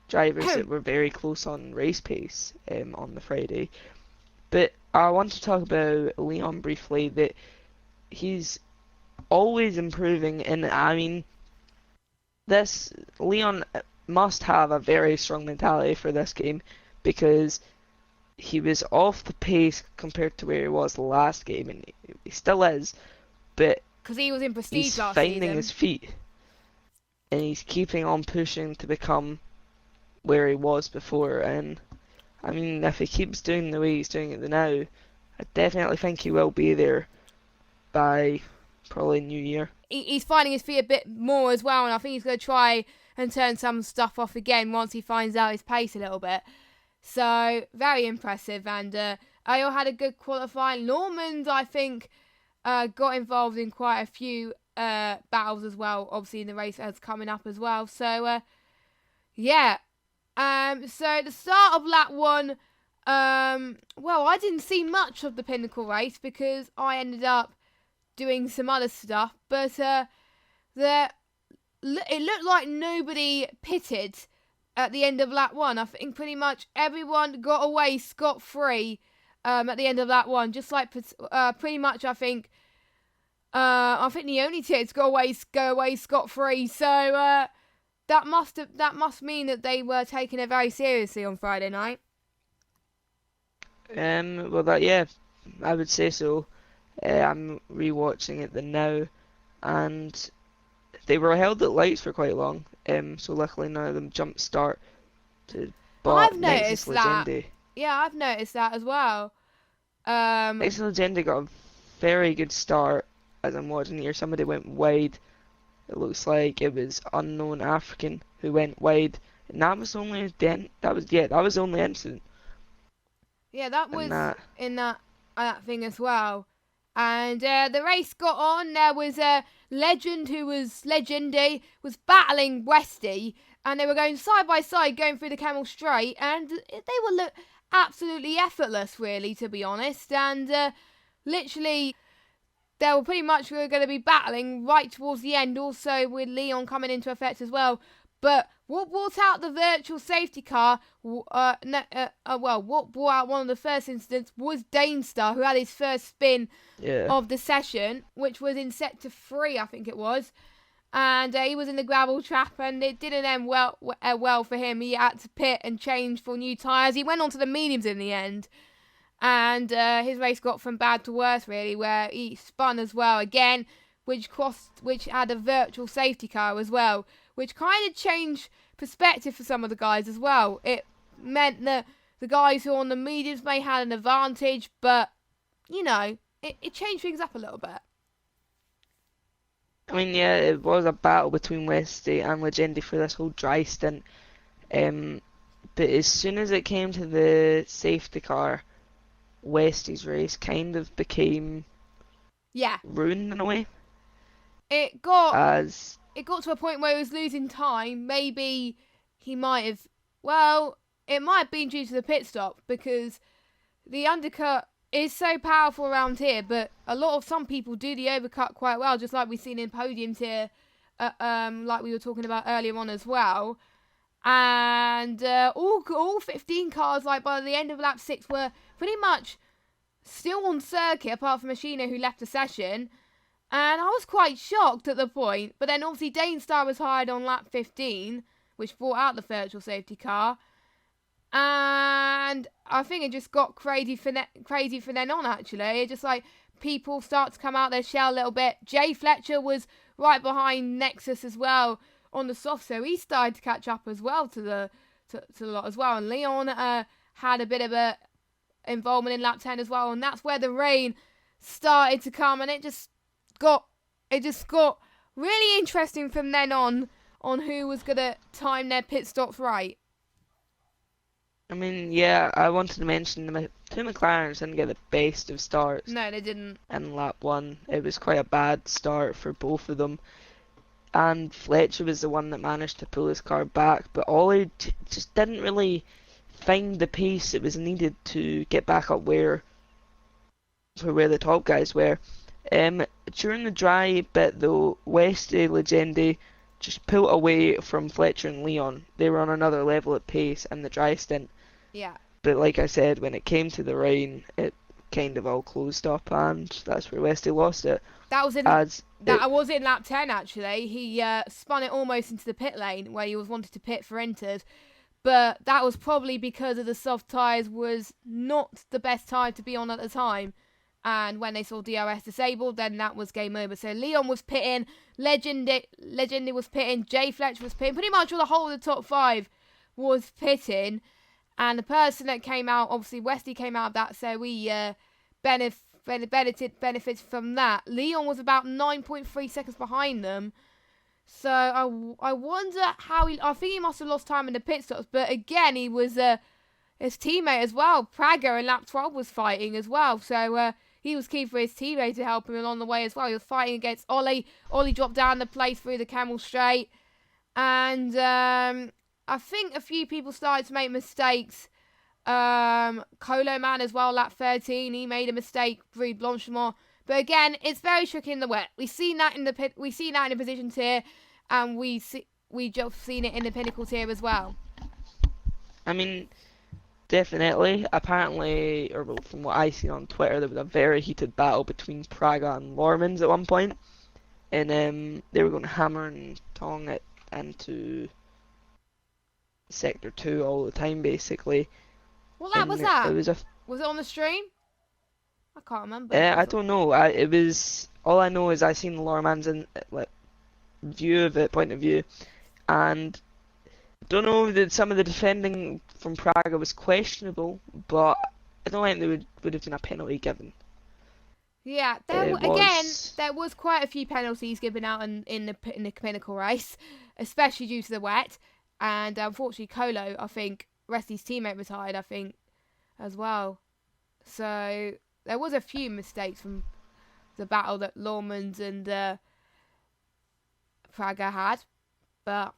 drivers that were very close on race pace on the Friday. But I want to talk about Leon briefly, that he's always improving, and I mean, this Leon must have a very strong mentality for this game, because he was off the pace compared to where he was the last game, and he still is, but because he was in Prestige last season. He's finding his feet, and he's keeping on pushing to become where he was before. And I mean, if he keeps doing the way he's doing it now, I definitely think he will be there by probably New Year. He's finding his feet a bit more as well, and I think he's going to try and turn some stuff off again once he finds out his pace a little bit. So, very impressive, and Ayo had a good qualifying. Normand, I think, got involved in quite a few battles as well, obviously in the race that's coming up as well. So, yeah. So, the start of lap 1, I didn't see much of the Pinnacle race because I ended up doing some other stuff, but it looked like nobody pitted at the end of lap 1. I think pretty much everyone got away scot-free at the end of lap 1, just like pretty much I think I think the only tiers go away scot-free. So that must mean that they were taking it very seriously on Friday night. Well, yeah, I would say so. I'm rewatching it now, and they were held at lights for quite long. So luckily none of them jump start to I've Nexus noticed that. Legendi. Yeah, I've noticed that as well. Nexus Legendi got a very good start. As I'm watching here, somebody went wide. It looks like it was unknown African who went wide, and that was only that was the only incident. Yeah, that And was that in that thing as well. And the race got on. There was a legend who was legendy, was battling Westy, and they were going side by side, going through the Camel Straight, and they were absolutely effortless, really, to be honest. And literally, they were pretty much going to be battling right towards the end, also with Leon coming into effect as well. But what brought out the virtual safety car, what brought out one of the first incidents was Danestar, who had his first spin of the session, which was in sector 3, I think it was. And he was in the gravel trap, and it didn't end well for him. He had to pit and change for new tyres. He went on to the mediums in the end. And his race got from bad to worse, really, where he spun as well again, which had a virtual safety car as well, which kind of changed perspective for some of the guys as well. It meant that the guys who were on the mediums may have an advantage, but, you know, it changed things up a little bit. I mean, yeah, it was a battle between Westy and Legendi for this whole dry stint. But as soon as it came to the safety car, Westy's race kind of became ruined in a way. It got to a point where he was losing time. Maybe he might have... Well, it might have been due to the pit stop, because the undercut is so powerful around here, but some people do the overcut quite well, just like we've seen in podiums here, like we were talking about earlier on as well. And all 15 cars, like by the end of lap 6, were pretty much still on circuit, apart from Machino, who left the session. And I was quite shocked at the point. But then obviously Danestar was hired on lap 15, which brought out the virtual safety car. And I think it just got crazy from then on, actually. It just like people start to come out their shell a little bit. Jay Fletcher was right behind Nexus as well on the soft, so he started to catch up as well to the lot as well. And Leon had a bit of a involvement in lap 10 as well, and that's where the rain started to come, and it just got really interesting from then on who was gonna time their pit stops right. I mean, yeah, I wanted to mention the two McLarens didn't get the best of starts. No, they didn't. In lap 1, it was quite a bad start for both of them. And Fletcher was the one that managed to pull his car back, but Ollie just didn't really find the pace it was needed to get back up where the top guys were. During the dry bit though, Westy Legendi just pulled away from Fletcher and Leon. They were on another level at pace in the dry stint. Yeah. But like I said, when it came to the rain, it kind of all closed up, and that's where Westy lost it. That was in lap 10 actually. He spun it almost into the pit lane where he was wanted to pit for enters. But that was probably because of the soft tyres was not the best tyre to be on at the time. And when they saw DRS disabled, then that was game over. So Leon was pitting, Legendi was pitting, Jay Fletcher was pitting. Pretty much all the whole of the top 5 was pitting. And the person that came out, obviously Westy came out of that, so we benefited from that. Leon was about 9.3 seconds behind them. So I wonder how I think he must have lost time in the pit stops. But again, he was his teammate as well. Prager in lap 12 was fighting as well. So he was key for his teammate to help him along the way as well. He was fighting against Ollie. Ollie dropped down the place through the Camel Straight. And I think a few people started to make mistakes. Colo Man as well, lap 13, he made a mistake, Brie Blanchimont. But again, it's very tricky in the wet. We've seen that in the position tier, and we just seen it in the pinnacle tier as well. I mean, Definitely. Apparently, or well, from what I seen on Twitter, there was a very heated battle between Praga and Lormans at one point, and they were going hammer and tong it into Sector 2 all the time, basically. What lap was And it that? was a, Was it on the stream? I can't remember if it I was. don't know. It was all I know is I seen the Lormans in like view of it, point of view, and don't know that some of the defending from Praga was questionable, but I don't think they would have been a penalty given. Yeah, It again, was. there was quite a few penalties given out in the pinnacle race, especially due to the wet. And unfortunately, Colo, I think, Resti's teammate retired, I think, as well. So there was a few mistakes from the battle that Lormans and Praga had. But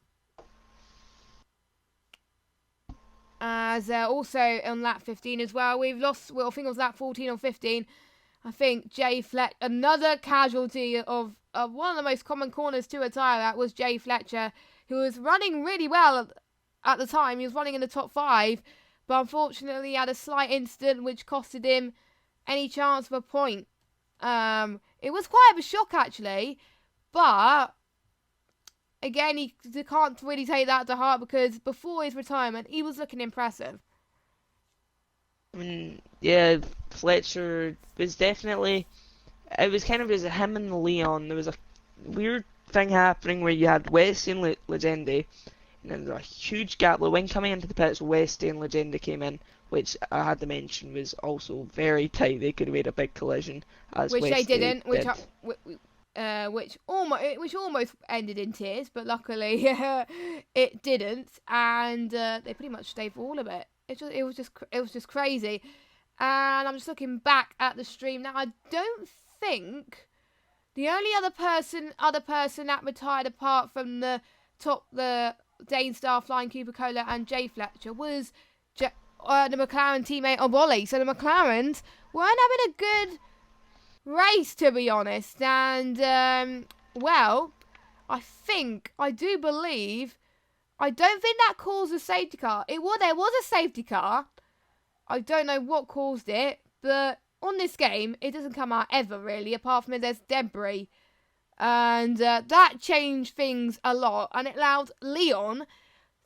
as also on lap 15 as well, we've lost, well, I think it was lap 14 or 15. I think Jay Fletcher, another casualty of one of the most common corners to retire at was Jay Fletcher, who was running really well at the time. He was running in the top 5, but unfortunately he had a slight incident which costed him any chance of a point. It was quite of a shock actually, but again, he can't really take that to heart because before his retirement, he was looking impressive. I mean, yeah, Fletcher was definitely. It was kind of as him and Leon. There was a weird thing happening where you had Westy and Legende, and then there was a huge gap. Like when coming into the pits, Westy and Legende came in, which I had to mention was also very tight. They could have made a big collision, as Which they Westy didn't, did. which almost ended in tears, but luckily it didn't, and they pretty much stayed for all of it. It was just crazy, and I'm just looking back at the stream now. I don't think the only other person that retired apart from the Dane Star Flying Cooper Cola and Jay Fletcher was the McLaren teammate of Ollie. So the McLarens weren't having a good race, to be honest. And well, I do believe, I don't think that caused a safety car. There was a safety car. I don't know what caused it, but on this game, it doesn't come out ever really, apart from if there's debris. And that changed things a lot, and it allowed Leon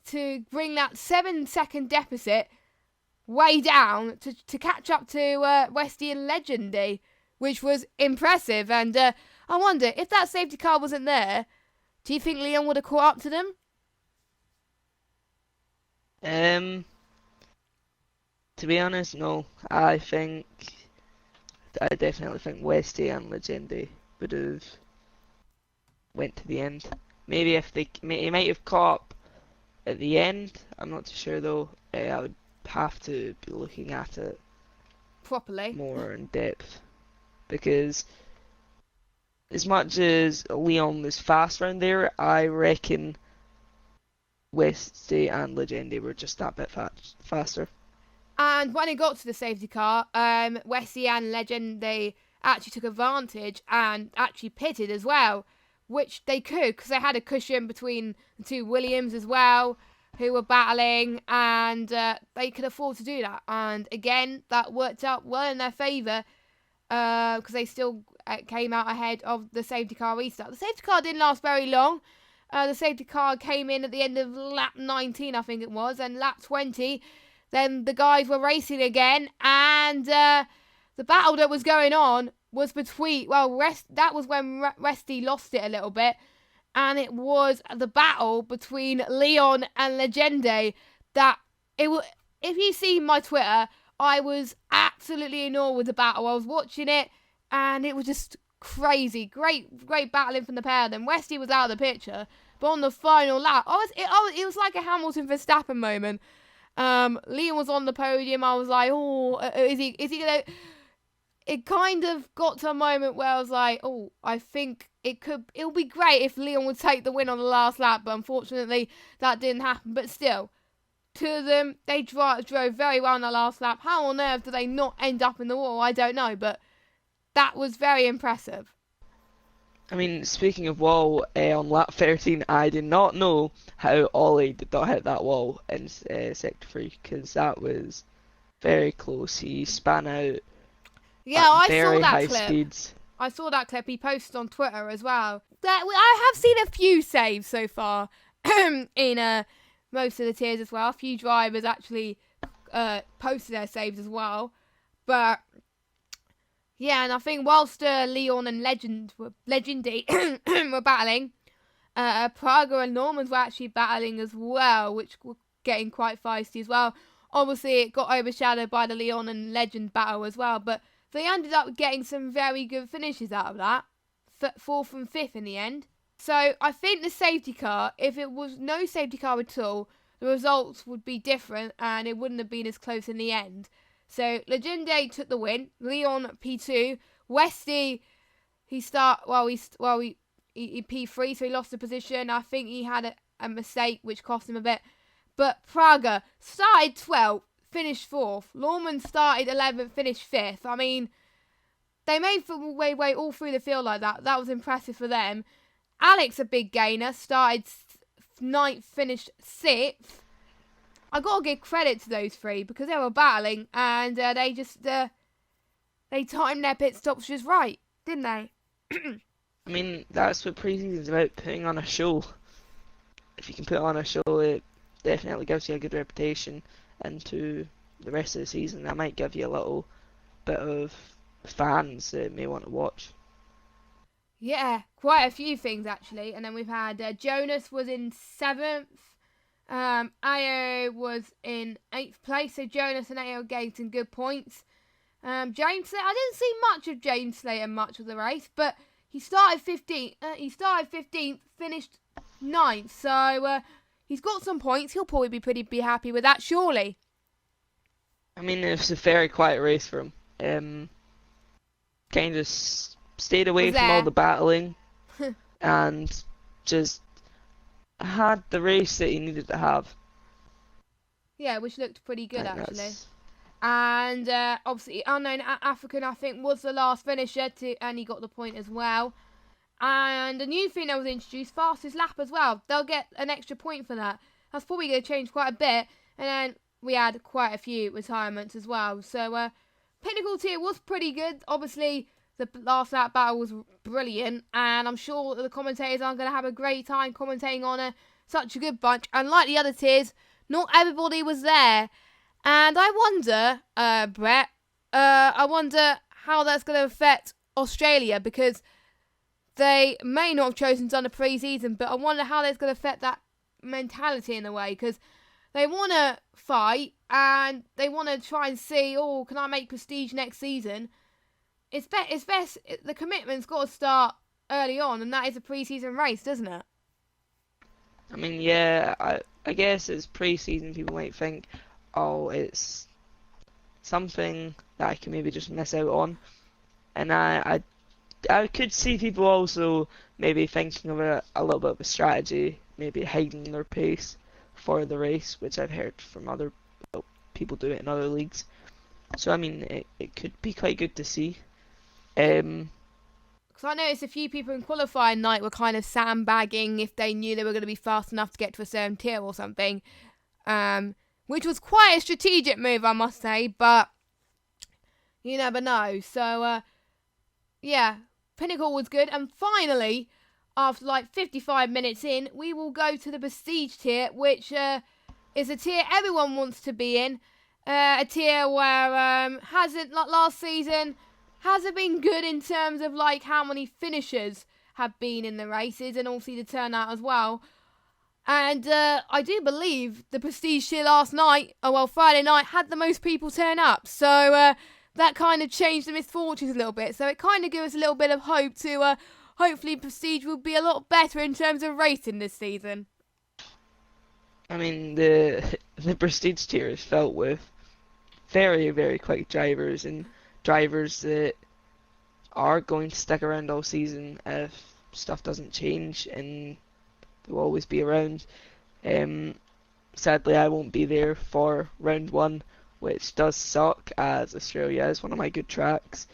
to bring that 7-second deficit way down to catch up to Westy and Legendy, which was impressive. And I wonder, if that safety car wasn't there, do you think Leon would have caught up to them? To be honest, no. I definitely think Westy and Legende would have went to the end. Maybe if he might have caught up at the end. I'm not too sure though. I would have to be looking at it Properly. more in depth because as much as Leon was fast round there, I reckon Westy and Legende were just that bit faster. And when it got to the safety car, Westy and Legend, they actually took advantage and actually pitted as well, which they could because they had a cushion between the two Williams as well, who were battling, and they could afford to do that. And again, that worked out well in their favour because they still came out ahead of the safety car restart. The safety car didn't last very long. The safety car came in at the end of lap 19, I think it was, and lap 20. Then the guys were racing again, and the battle that was going on was between, that was when Resty lost it a little bit, and it was the battle between Leon and Legende that if you see my Twitter, I was absolutely in awe with the battle. I was watching it, and it was just crazy. Great battling from the pair of them. Resty was out of the picture, but on the final lap, it was like a Hamilton Verstappen moment. Leon was on the podium. I was like, oh, is he gonna? It kind of got to a moment where I was like, oh, I think it'll be great if Leon would take the win on the last lap, but unfortunately that didn't happen. But still, two of them, they drove very well on the last lap. How on earth did they not end up in the wall? I don't know, but that was very impressive. I mean, speaking of wall, on lap 13, I did not know how Ollie did not hit that wall in Sector 3, because that was very close. He span out Yeah, at I saw very that high clip. speeds. I saw that clip he posted on Twitter as well. I have seen a few saves so far in most of the tiers as well. A few drivers actually posted their saves as well. But yeah, and I think whilst Leon and Legendy were battling, Praga and Normans were actually battling as well, which were getting quite feisty as well. Obviously, it got overshadowed by the Leon and Legend battle as well, but they ended up getting some very good finishes out of that. Fourth and fifth in the end. So I think the safety car, if it was no safety car at all, the results would be different and it wouldn't have been as close in the end. So Legende took the win. Leon P2. Westy, he P3, so he lost the position. I think he had a mistake which cost him a bit. But Praga started 12th, finished 4th. Lawman started 11th, finished 5th. I mean, they made way all through the field like that. That was impressive for them. Alex, a big gainer, started 9th, finished 6th. I got to give credit to those three because they were battling and they timed their pit stops just right, didn't they? I mean, that's what pre-season's about, putting on a show. If you can put on a show, it definitely gives you a good reputation into the rest of the season. That might give you a little bit of fans that may want to watch. Yeah, quite a few things actually. And then we've had Jonas was in 7th. Ayo was in 8th place. So Jonas and Ayo gained some good points. James Slater, I didn't see much of James Slater much of the race, but he started 15th. He started 15th, finished 9th. So he's got some points. He'll probably be happy with that, surely. I mean, it was a very quiet race for him. Kind of stayed away from all the battling and just had the race that he needed to have. Yeah, which looked pretty good actually. And obviously, Unknown African, I think, was the last finisher, and he got the point as well. And a new thing that was introduced, fastest lap as well. They'll get an extra point for that. That's probably going to change quite a bit. And then we had quite a few retirements as well. So, Pinnacle tier was pretty good. Obviously, the last lap battle was brilliant. And I'm sure the commentators are going to have a great time commentating on such a good bunch. And like the other tiers, not everybody was there. And I wonder, Brett, I wonder how that's going to affect Australia, because they may not have chosen to done a pre-season, but I wonder how that's going to affect that mentality in a way, because they want to fight and they want to try and see, can I make prestige next season? It's best, the commitment's got to start early on, and that is a pre-season race, doesn't it? I mean, yeah, I guess it's pre-season, people might think, it's something that I can maybe just miss out on. And I could see people also maybe thinking of a little bit of a strategy, maybe hiding their pace for the race, which I've heard from other people do it in other leagues. So, I mean, it could be quite good to see. Because I noticed a few people in qualifying night were kind of sandbagging if they knew they were going to be fast enough to get to a certain tier or something. Which was quite a strategic move, I must say, but you never know. So, yeah, Pinnacle was good. And finally, after like 55 minutes in, we will go to the Prestige tier, which is a tier everyone wants to be in. A tier where hasn't, like last season, hasn't been good in terms of like how many finishers have been in the races and also the turnout as well. And I do believe the Prestige tier Friday night, had the most people turn up. So that kind of changed the misfortunes a little bit. So it kind of gives us a little bit of hope to hopefully Prestige will be a lot better in terms of racing this season. I mean, the Prestige tier is filled with very, very quick drivers and drivers that are going to stick around all season if stuff doesn't change, and they'll always be around. Sadly, I won't be there for round 1, which does suck, as Australia is one of my good tracks.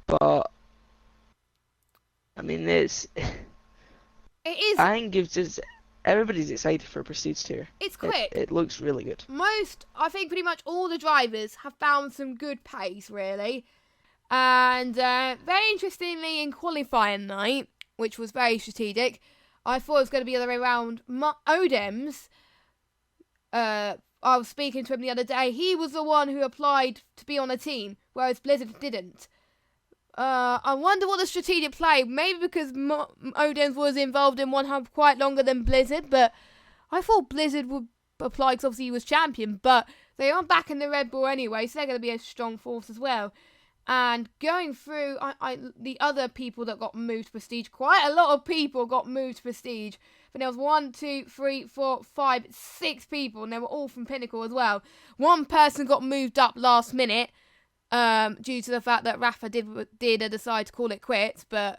But I mean, it is. I think everybody's excited for Prestige tier. It's quick. It looks really good. I think pretty much all the drivers have found some good pace, really. And very interestingly, in qualifying night, which was very strategic, I thought it was going to be the other way around. Odems, I was speaking to him the other day, he was the one who applied to be on a team, whereas Blizzard didn't. I wonder what the strategic play, maybe because Odems was involved in one hub quite longer than Blizzard, but I thought Blizzard would apply because obviously he was champion, but they are back in the Red Bull anyway, so they're going to be a strong force as well. And going through the other people that got moved to Prestige, quite a lot of people got moved to Prestige. But there was 1, 2, 3, 4, 5, 6 people, and they were all from Pinnacle as well. One person got moved up last minute due to the fact that Rafa did decide to call it quits. But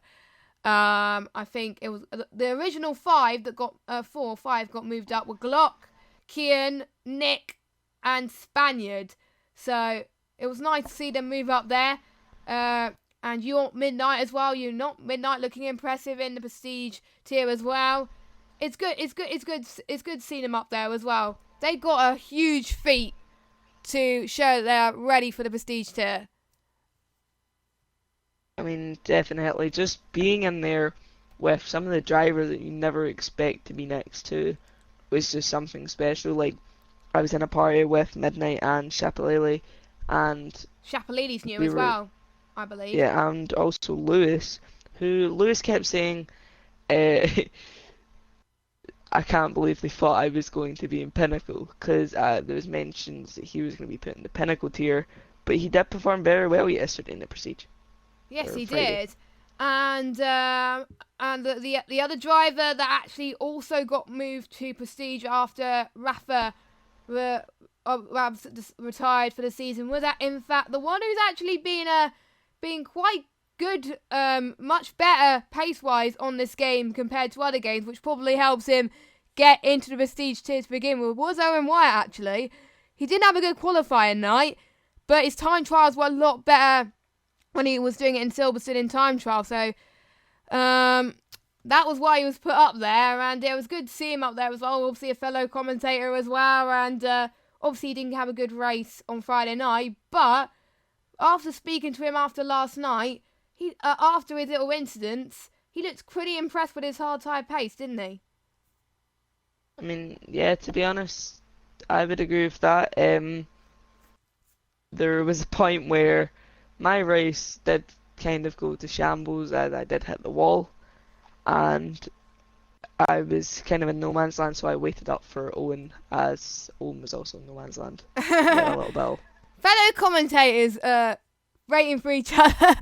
I think it was the original 5 that got 4 or 5 got moved up were Glock, Kian, Nick, and Spaniard. So it was nice to see them move up there. And you're Midnight as well. You're not Midnight looking impressive in the Prestige tier as well. It's good seeing them up there as well. They got a huge feat to show they're ready for the Prestige tier. I mean, definitely. Just being in there with some of the drivers that you never expect to be next to was just something special. Like, I was in a party with Midnight and Shapalele, and Shapalele's new as well, I believe. Yeah, and also Lewis, who Lewis kept saying, I can't believe they thought I was going to be in Pinnacle, because there was mentions that he was going to be put in the Pinnacle tier, but he did perform very well yesterday in the Prestige. Yes, he did. And the other driver that actually also got moved to Prestige after Rafa retired for the season was in fact the one who's actually been quite good, much better pace-wise on this game compared to other games, which probably helps him get into the Prestige tier to begin with, was Owen Wyatt, actually. He didn't have a good qualifying night, but his time trials were a lot better when he was doing it in Silverstone in time trial, so that was why he was put up there, and it was good to see him up there as well, obviously a fellow commentator as well, and obviously he didn't have a good race on Friday night, but after speaking to him after last night, he after his little incidents, he looked pretty impressed with his hard tyre pace, didn't he? I mean, yeah, to be honest, I would agree with that. There was a point where my race did kind of go to shambles, as I did hit the wall, and I was kind of in no man's land, so I waited up for Owen, as Owen was also in no man's land. A little bit. Fellow commentators rating for each other.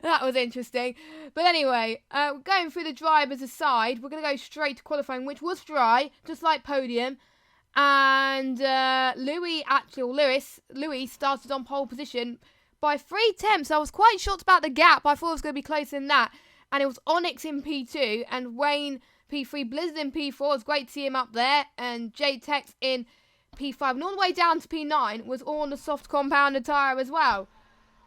That was interesting. But anyway, going through the drivers aside, we're going to go straight to qualifying, which was dry, just like podium. And Louis started on pole position by 3 tenths. I was quite shocked about the gap. I thought it was going to be closer than that. And it was Onyx in P2 and Wayne P3, Blizzard in P4. It was great to see him up there. And J-Tex in P5. And all the way down to P9 was all on the soft compounded tyre as well.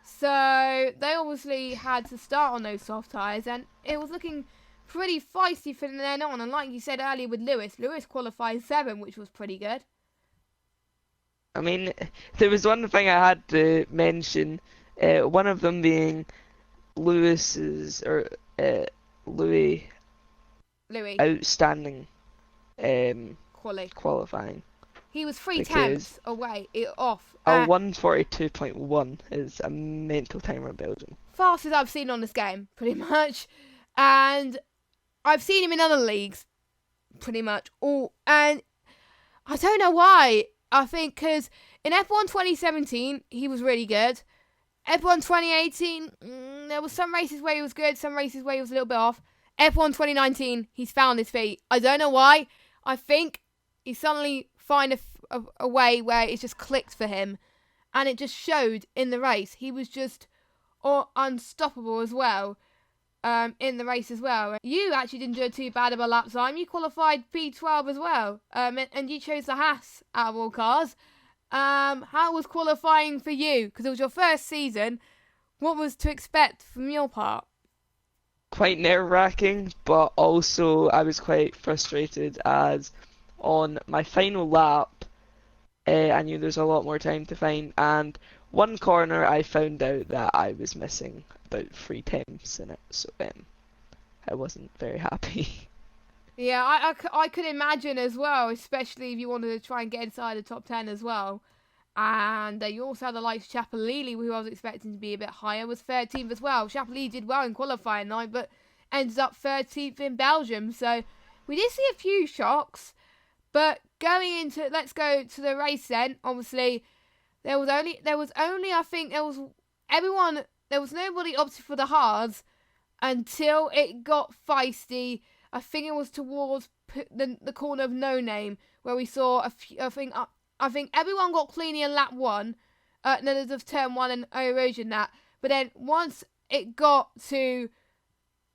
So they obviously had to start on those soft tyres. And it was looking pretty feisty from then on. And like you said earlier with Lewis qualified 7, which was pretty good. I mean, there was one thing I had to mention. One of them being Louis outstanding qualifying. He was 3 tenths away off. A 1:42.1 is a mental timer in Belgium. Fastest I've seen on this game, pretty much. And I've seen him in other leagues, pretty much. And I don't know why. I think because in F1 2017, he was really good. F1 2018, there was some races where he was good, some races where he was a little bit off. F1 2019, he's found his feet. I don't know why. I think he suddenly found a way where it just clicked for him. And it just showed in the race. He was just unstoppable as well in the race as well. You actually didn't do too bad of a lap time. You qualified P12 as well. And you chose the Haas out of all cars. How was qualifying for you? Because it was your first season. What was to expect from your part? quite nerve-wracking, but also I was quite frustrated as on my final lap, I knew there's a lot more time to find, and one corner I found out that I was missing about 3 times in it, so I wasn't very happy. Yeah, I could imagine as well, especially if you wanted to try and get inside the top 10 as well. And you also had the likes of Chapelili, who I was expecting to be a bit higher, was 13th as well. Chapelili did well in qualifying night, but ended up 13th in Belgium. So we did see a few shocks. But let's go to the race then. Obviously, there was only I think there was nobody opted for the hards until it got feisty. I think it was towards the corner of No Name where we saw a few, I think everyone got cleanly in lap 1, then of turn 1 and erosion that. But then once it got to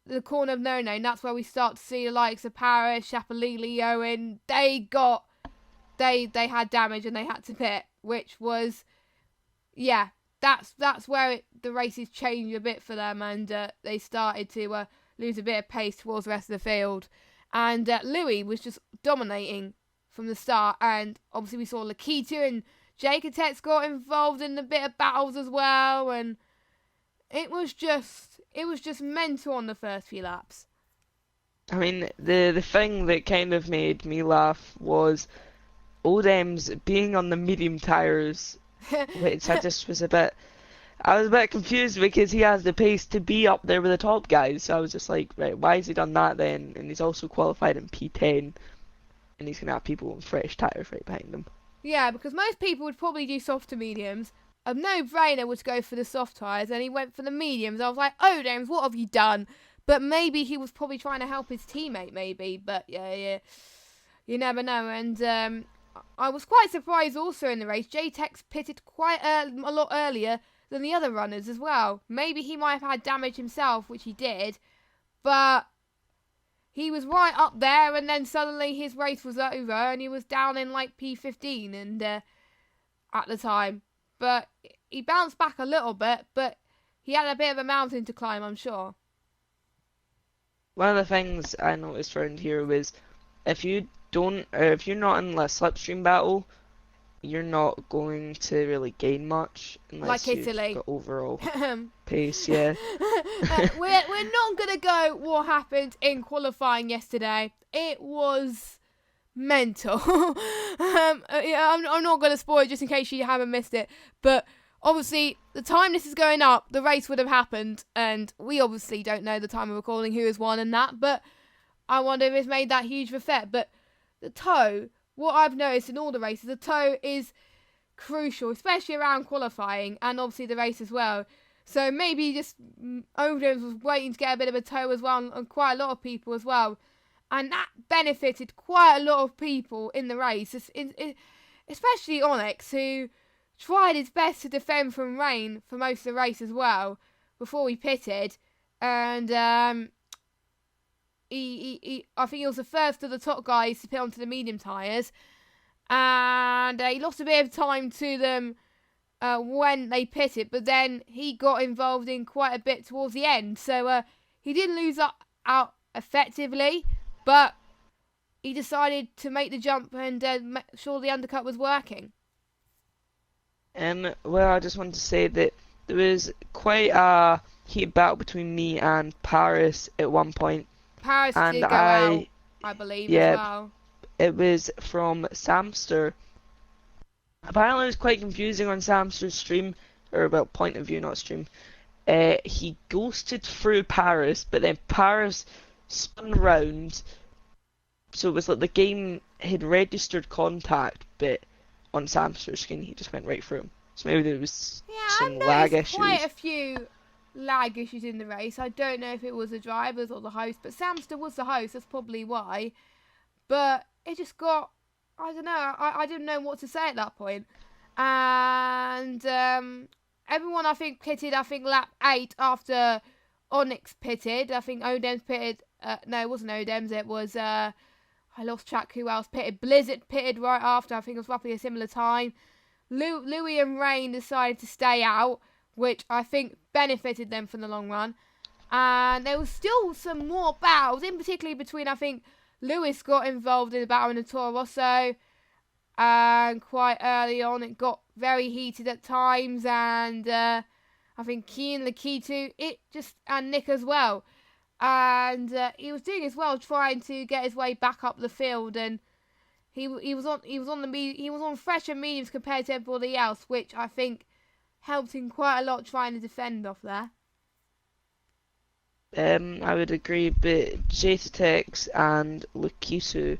the corner of No Name, that's where we start to see the likes of Paris, Chapelili, Owen. They had damage and they had to pit, which was, yeah, that's where the races changed a bit for them, and they started to lose a bit of pace towards the rest of the field. And Louis was just dominating from the start, and obviously we saw Lakita and Jacotex got involved in a bit of battles as well, and it was just mental on the first few laps. I mean, the thing that kind of made me laugh was Odem's being on the medium tires, which I was a bit confused because he has the pace to be up there with the top guys. So I was just like, right, why has he done that then? And he's also qualified in P10, and he's gonna have people with fresh tires right behind him. Yeah, because most people would probably do soft to mediums. A no-brainer was go for the soft tyres, and he went for the mediums. I was like, oh, James, what have you done? But maybe he was probably trying to help his teammate, maybe. But yeah, you never know. And I was quite surprised also in the race. J-Tex pitted quite a lot earlier than the other runners as well. Maybe he might have had damage himself, which he did. But he was right up there, and then suddenly his race was over, and he was down in like P15 and at the time. But he bounced back a little bit, but he had a bit of a mountain to climb, I'm sure. One of the things I noticed around here was if if you're not in a slipstream battle, you're not going to really gain much unless Like you've Italy. got overall pace, yeah. We're not going to go what happened in qualifying yesterday. It was mental. I'm not going to spoil it just in case you haven't missed it. But obviously, the time this is going up, the race would have happened. And we obviously don't know the time of recording who has won and that. But I wonder if it's made that huge effect. But the toe, what I've noticed in all the races, the toe is crucial, especially around qualifying and obviously the race as well. So maybe just Overdomes was waiting to get a bit of a toe as well, and quite a lot of people as well. And that benefited quite a lot of people in the race, especially Onyx, who tried his best to defend from rain for most of the race as well before he pitted. And I think he was the first of the top guys to pit onto the medium tyres. And he lost a bit of time to them when they pitted, but then he got involved in quite a bit towards the end. So he didn't lose out effectively, but he decided to make the jump and make sure the undercut was working. Well, I just wanted to say that there was quite a heated battle between me and Paris at one point. Paris and did go out, I believe, as well. It was from Samster. Apparently it was quite confusing on Samster's stream, or well, point of view, not stream. He ghosted through Paris, but then Paris spun round, so it was like the game had registered contact, but on Samster's screen he just went right through him. So maybe there was some lag issues. Quite a few lag issues in the race. I don't know if it was the drivers or the host, but Samster was the host, that's probably why. But it just got, I don't know, I didn't know what to say at that point. And everyone, I think, pitted, lap 8 after Onyx pitted. I think Odems pitted, no, it wasn't Odems, it was, I lost track who else pitted. Blizzard pitted right after, I think it was roughly a similar time. Louis and Rain decided to stay out, which I think benefited them for the long run. And there was still some more battles, in particular between, I think, Lewis got involved in the battle in the Toro Rosso. And quite early on, it got very heated at times. And I think Keen, Lakitu, and Nick as well. And he was doing as well, trying to get his way back up the field. And he was on fresher mediums compared to everybody else, which I think helped him quite a lot trying to defend off there. I would agree, but Jatatex and Lukisu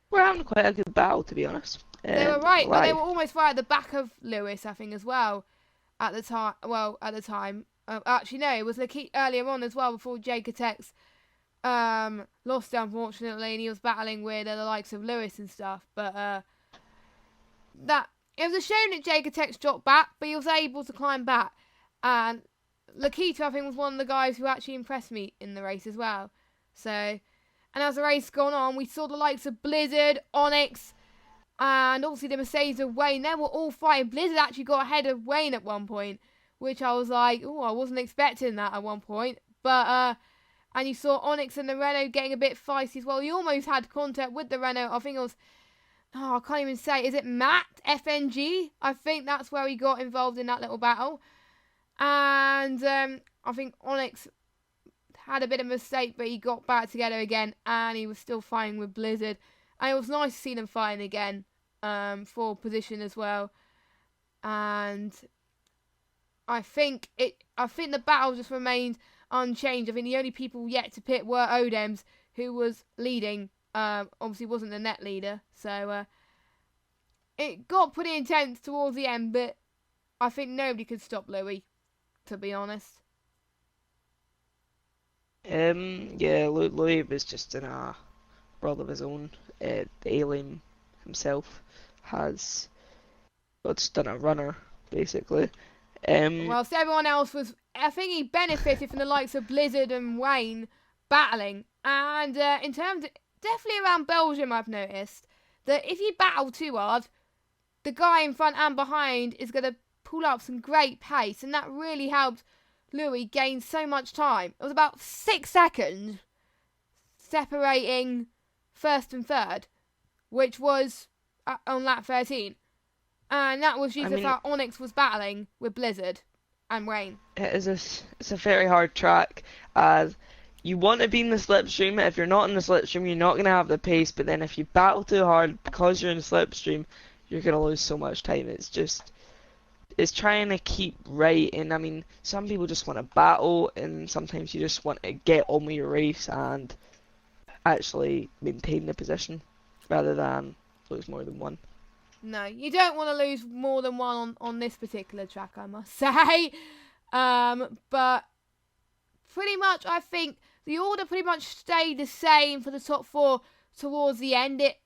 were having quite a good battle, to be honest. They were right, but they were almost right at the back of Lewis, I think, as well, at the time. Well, at the time. Actually, no, it was earlier on as well, before Jatatex lost, unfortunately, and he was battling with the likes of Lewis and stuff. But it was a shame that Jatatex dropped back, but he was able to climb back. And Lakitu, I think, was one of the guys who actually impressed me in the race as well. So, and as the race gone on, we saw the likes of Blizzard, Onyx, and obviously the Mercedes of Wayne. They were all fighting. Blizzard actually got ahead of Wayne at one point, which I was like, oh, I wasn't expecting that at one point. But, and you saw Onyx and the Renault getting a bit feisty as well. He almost had contact with the Renault. I think it was, I can't even say, is it Matt FNG? I think that's where he got involved in that little battle. And I think Onyx had a bit of a mistake, but he got back together again, and he was still fighting with Blizzard. And it was nice to see them fighting again for position as well. And I think the battle just remained unchanged. I think the only people yet to pit were Odems, who was leading. Obviously wasn't the net leader, so it got pretty intense towards the end, but I think nobody could stop Louis, to be honest. Yeah, Louis was just in a world of his own. The alien himself has just done a runner, basically. Whilst everyone else was, I think he benefited from the likes of Blizzard and Wayne battling. And in terms of, definitely around Belgium, I've noticed that if you battle too hard, the guy in front and behind is going to pull up some great pace, and that really helped Louis gain so much time. It was about 6 seconds separating first and third, which was on lap 13. And that was due to the fact Onyx was battling with Blizzard and Wayne. It's a very hard track, as you want to be in the slipstream. If you're not in the slipstream, you're not going to have the pace, but then if you battle too hard because you're in the slipstream, you're going to lose so much time. It's trying to keep right, and some people just want to battle, and sometimes you just want to get on with your race and actually maintain the position rather than lose more than one. No, you don't want to lose more than one on this particular track, I must say. But pretty much, I think the order pretty much stayed the same for the top four towards the end. It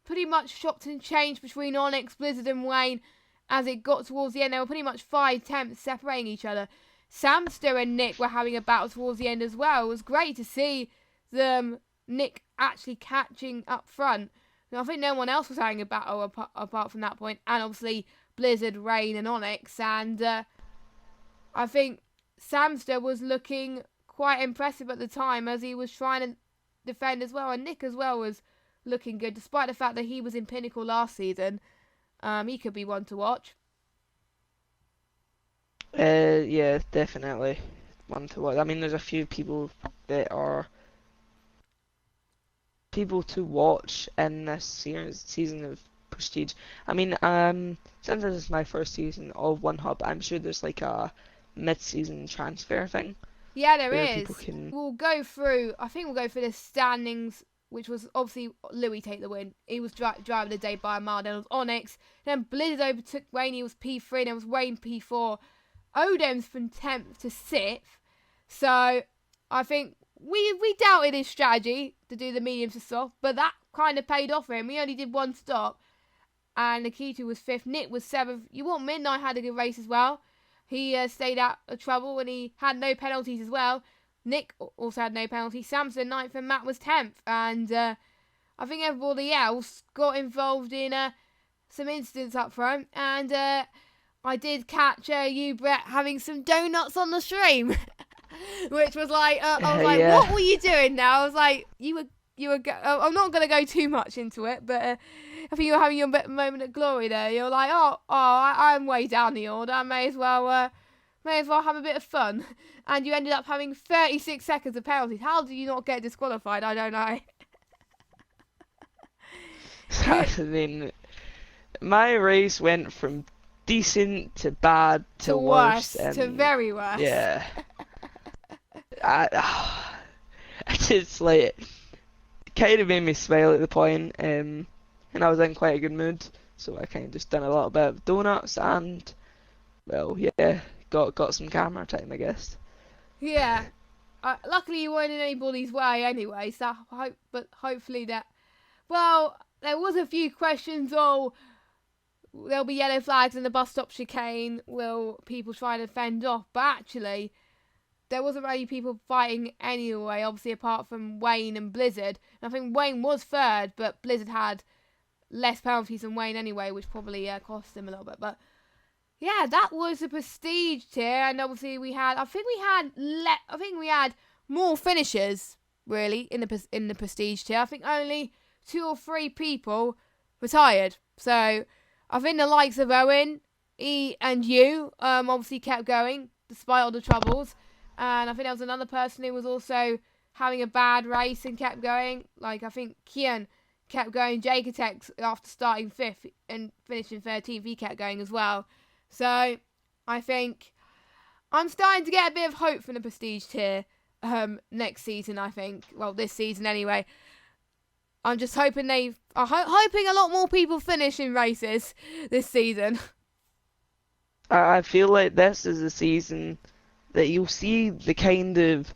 pretty much chopped and changed between Onyx, Blizzard and Wayne as it got towards the end. There were pretty much 5 tenths separating each other. Samster and Nick were having a battle towards the end as well. It was great to see them, Nick actually catching up front. I think no one else was having a battle apart from that point. And obviously Blizzard, Rain and Onyx. And I think Samster was looking quite impressive at the time as he was trying to defend as well. And Nick as well was looking good, despite the fact that he was in Pinnacle last season. He could be one to watch. Yeah, definitely one to watch. There's a few people that are people to watch in this season of Prestige. Since this is my first season of One Hub, I'm sure there's like a mid-season transfer thing. Yeah, there is. We'll go through the standings, which was obviously Louis take the win. He was driving the day by a mile. Then it was Onyx. Then Blizzard overtook Wayne. He was P3. Then it was Wayne P4. Odems from 10th to 6th. So I think we doubted his strategy to do the medium to soft, but that kind of paid off for him. He only did one stop. And Nikita was 5th. Nick was 7th. You want Midnight had a good race as well. He stayed out of trouble and he had no penalties as well. Nick also had no penalties. Samson 9th and Matt was 10th. And I think everybody else got involved in some incidents up front. And I did catch you, Brett, having some donuts on the stream. which was like, I was like, Yeah. what were you doing now? I was like, I'm not going to go too much into it, but I think you were having your moment of glory there. You're like, I'm way down the order. I may as well have a bit of fun. And you ended up having 36 seconds of penalties. How did you not get disqualified? I don't know. I mean, my race went from decent to bad to worse, and to very worse. yeah, I just like it kind of made me smile at the point, and I was in quite a good mood, so I kind of just done a little bit of donuts and, well, yeah, got some camera time, I guess. Yeah. Luckily you weren't in anybody's way anyway, so hopefully that. Well, there was a few questions. Oh, there'll be yellow flags in the bus stop chicane. Will people try to fend off? But actually, there wasn't really people fighting anyway, obviously apart from Wayne and Blizzard. And I think Wayne was third, but Blizzard had less penalties than Wayne anyway, which probably cost him a little bit. But yeah, that was the prestige tier, and obviously I think we had more finishers really in the prestige tier. I think only 2 or 3 people retired. So I think the likes of Owen, and you obviously kept going despite all the troubles. And I think there was another person who was also having a bad race and kept going. Like, I think Kian kept going. Jacotex, after starting 5th and finishing 13th, he kept going as well. So I think I'm starting to get a bit of hope from the prestige tier next season, I think. Well, this season anyway. I'm just hoping hoping a lot more people finish in races this season. I feel like this is a season that you'll see the kind of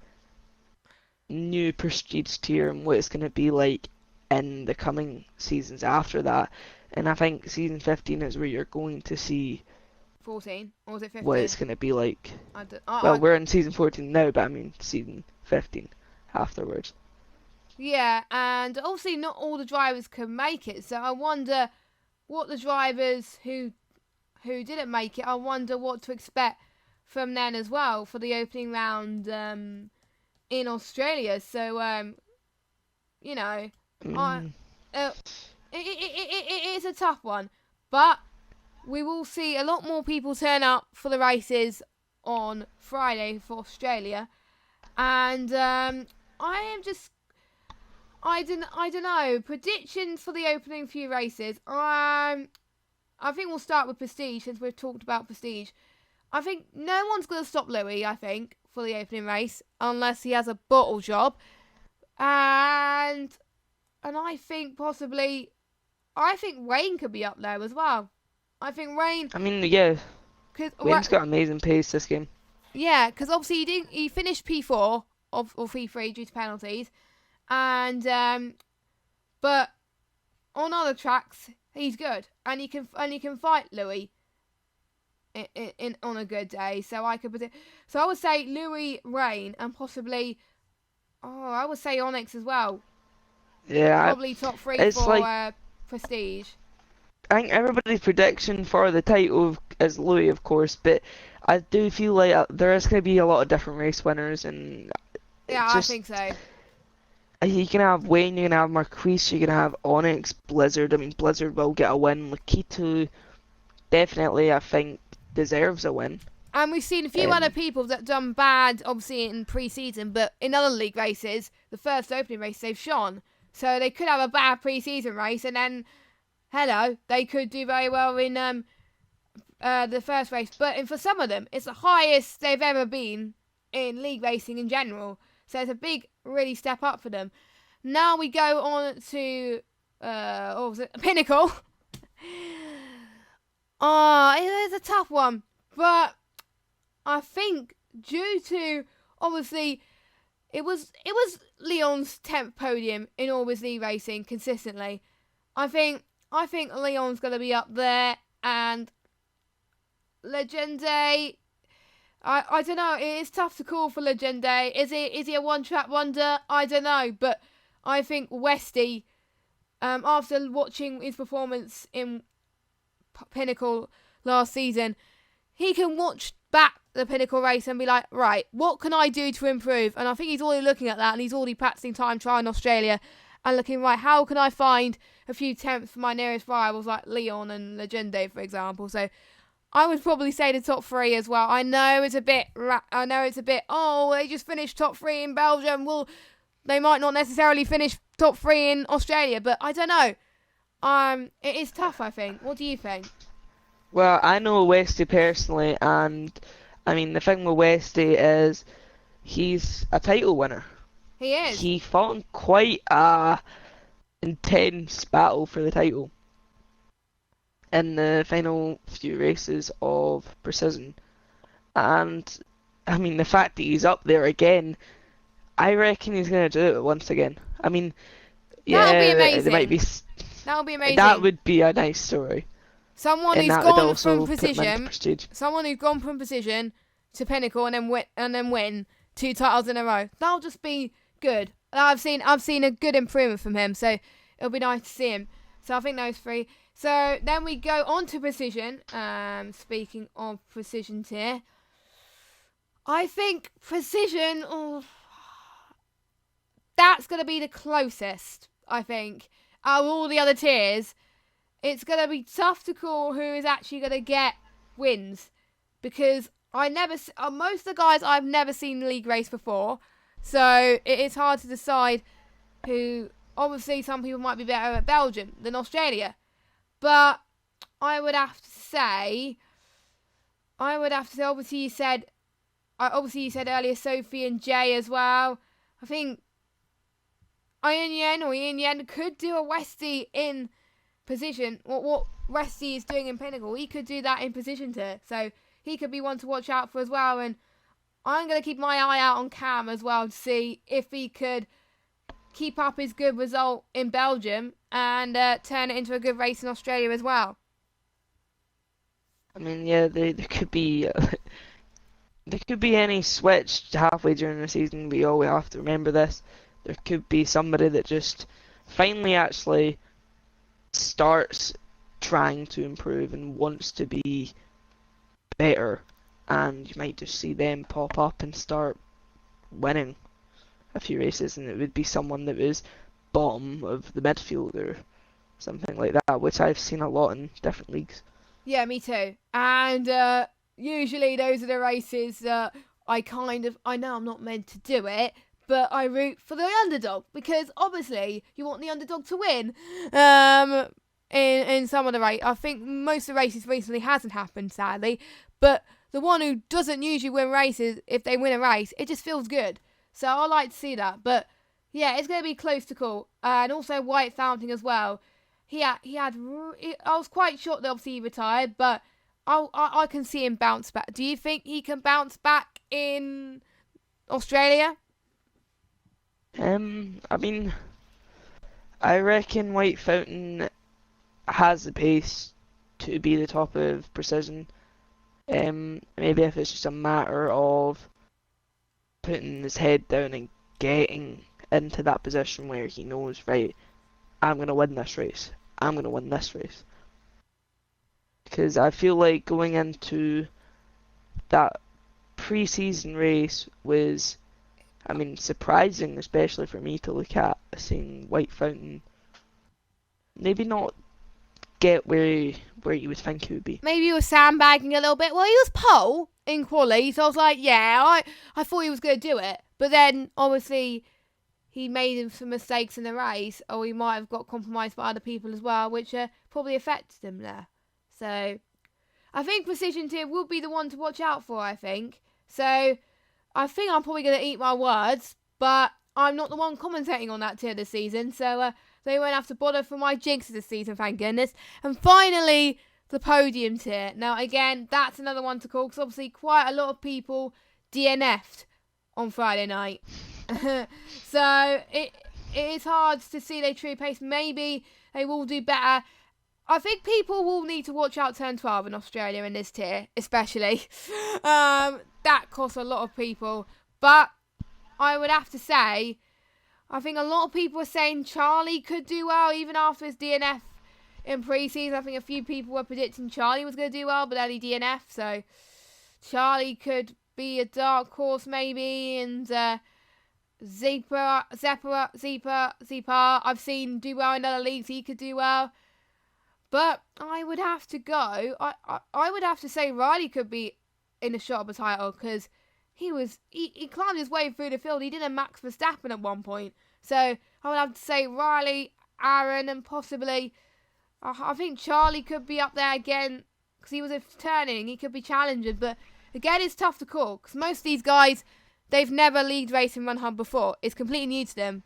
new prestige tier and what it's going to be like in the coming seasons after that. And I think season 15 is where you're going to see 14, or was it 15? what it's going to be like. We're in season 14 now, but I mean season 15 afterwards. Yeah, and obviously not all the drivers can make it, so I wonder what the drivers who didn't make it, I wonder what to expect from them as well for the opening round in Australia. So, it is a tough one, but we will see a lot more people turn up for the races on Friday for Australia, and I don't know, predictions for the opening few races. I think we'll start with Prestige, since we've talked about Prestige. I think no one's going to stop Louis, I think, for the opening race, unless he has a bottle job. And I think Wayne could be up there as well. I think Wayne... I mean, yeah, Wayne's got amazing pace this game. Yeah, because obviously he finished P4 or P3 due to penalties. And, but on other tracks, he's good. And he can fight Louis in on a good day. So I would say Louis, Rain, and possibly, I would say Onyx as well. Yeah. Probably top 3 for Prestige. I think everybody's prediction for the title is Louis, of course, but I do feel like there is going to be a lot of different race winners, and I think so. You can have Wayne, you can have Marquise, you can have Onyx, Blizzard. I mean, Blizzard will get a win. Lakito definitely, I think, deserves a win. And we've seen a few other people that done bad, obviously, in pre-season, but in other league races, the first opening race, they've shone. So they could have a bad pre-season race, and then, they could do very well in the first race. But for some of them, it's the highest they've ever been in league racing in general. So it's a big, really step up for them. Now we go on to Pinnacle. It is a tough one, but I think due to obviously it was Leon's 10th podium in all his league racing consistently. I think Leon's gonna be up there, and Legende. I don't know. It is tough to call for Legende. Is he a one-track wonder? I don't know. But I think Westy, after watching his performance in Pinnacle last season, he can watch back the Pinnacle race and be like, right, what can I do to improve? And I think he's already looking at that, and he's already practicing time trial in Australia and looking, right, how can I find a few tenths for my nearest rivals like Leon and Legende, for example. So I would probably say the top 3 as well. I know it's a bit, oh, they just finished top 3 in Belgium. Well, they might not necessarily finish top 3 in Australia, but I don't know. It is tough, I think. What do you think? Well, I know Westy personally, and I mean, the thing with Westy is he's a title winner. He is. He fought in quite a intense battle for the title in the final few races of Precision. And I mean, the fact that he's up there again, I reckon he's going to do it once again. I mean, That'll be yeah, amazing. there might be. That'll be amazing. That would be a nice story. Someone And who's that would gone also from put him into Precision, prestige. someone who's gone from Precision to Pinnacle and then win 2 titles in a row. That'll just be good. I've seen a good improvement from him, so it'll be nice to see him. So I think those 3. So then we go on to Precision. Speaking of Precision tier, I think Precision, that's going to be the closest, I think. Out of all the other tiers, it's going to be tough to call who is actually going to get wins. Because most of the guys I've never seen league race before. So it is hard to decide who. Obviously, some people might be better at Belgium than Australia. But I would have to say, obviously you said earlier Sophie and Jay as well. I think Ian Yen could do a Westy in position. What Westy is doing in Pinnacle, he could do that in position too. So he could be one to watch out for as well. And I'm going to keep my eye out on Cam as well to see if he could keep up his good result in Belgium and turn it into a good race in Australia as well. I mean, yeah, there could be any switch halfway during the season. We always have to remember this. There could be somebody that just finally actually starts trying to improve and wants to be better, and you might just see them pop up and start winning a few races, and it would be someone that was bottom of the midfield or something like that, which I've seen a lot in different leagues. Yeah, me too. And usually those are the races that I know I'm not meant to do it, but I root for the underdog, because obviously you want the underdog to win. In some of the races, I think most of the races recently hasn't happened, sadly, but the one who doesn't usually win races, if they win a race, it just feels good. So I like to see that. But yeah, it's going to be close to call. And also White Fountain as well. I was quite shocked that obviously he retired, but I can see him bounce back. Do you think he can bounce back in Australia? I mean, I reckon White Fountain has the pace to be the top of Precision. Maybe if it's just a matter of putting his head down and getting into that position where he knows, right, I'm going to win this race. I'm going to win this race. Because I feel like going into that pre-season race was, I mean, surprising, especially for me to look at, seeing White Fountain maybe not get where you would think he would be. Maybe he was sandbagging a little bit. Well, he was pole in quali, so I was like, yeah, I thought he was going to do it. But then, obviously, he made some mistakes in the race, or he might have got compromised by other people as well, which probably affected him there. So, I think Precision Tier will be the one to watch out for, I think. So, I think I'm probably going to eat my words, but I'm not the one commentating on that tier this season, so they won't have to bother for my jinxes this season, thank goodness. And finally, the podium tier. Now, again, that's another one to call, because obviously quite a lot of people DNF'd on Friday night. So, it is hard to see their true pace. Maybe they will do better. I think people will need to watch out Turn 12 in Australia in this tier, especially. That costs a lot of people. But I would have to say, I think a lot of people are saying Charlie could do well even after his DNF in pre-season. I think a few people were predicting Charlie was going to do well, but then he DNF, so Charlie could be a dark horse maybe, and Zepa, I've seen do well in other leagues. He could do well, but I would have to go. I would have to say Riley could be in a shot of a title because he climbed his way through the field. He did a Max Verstappen at one point, so I would have to say Riley, Aaron, and possibly I think Charlie could be up there again because he was turning. He could be challenging, but again, it's tough to call because most of these guys, they've never league raced in Run Hub before. It's completely new to them.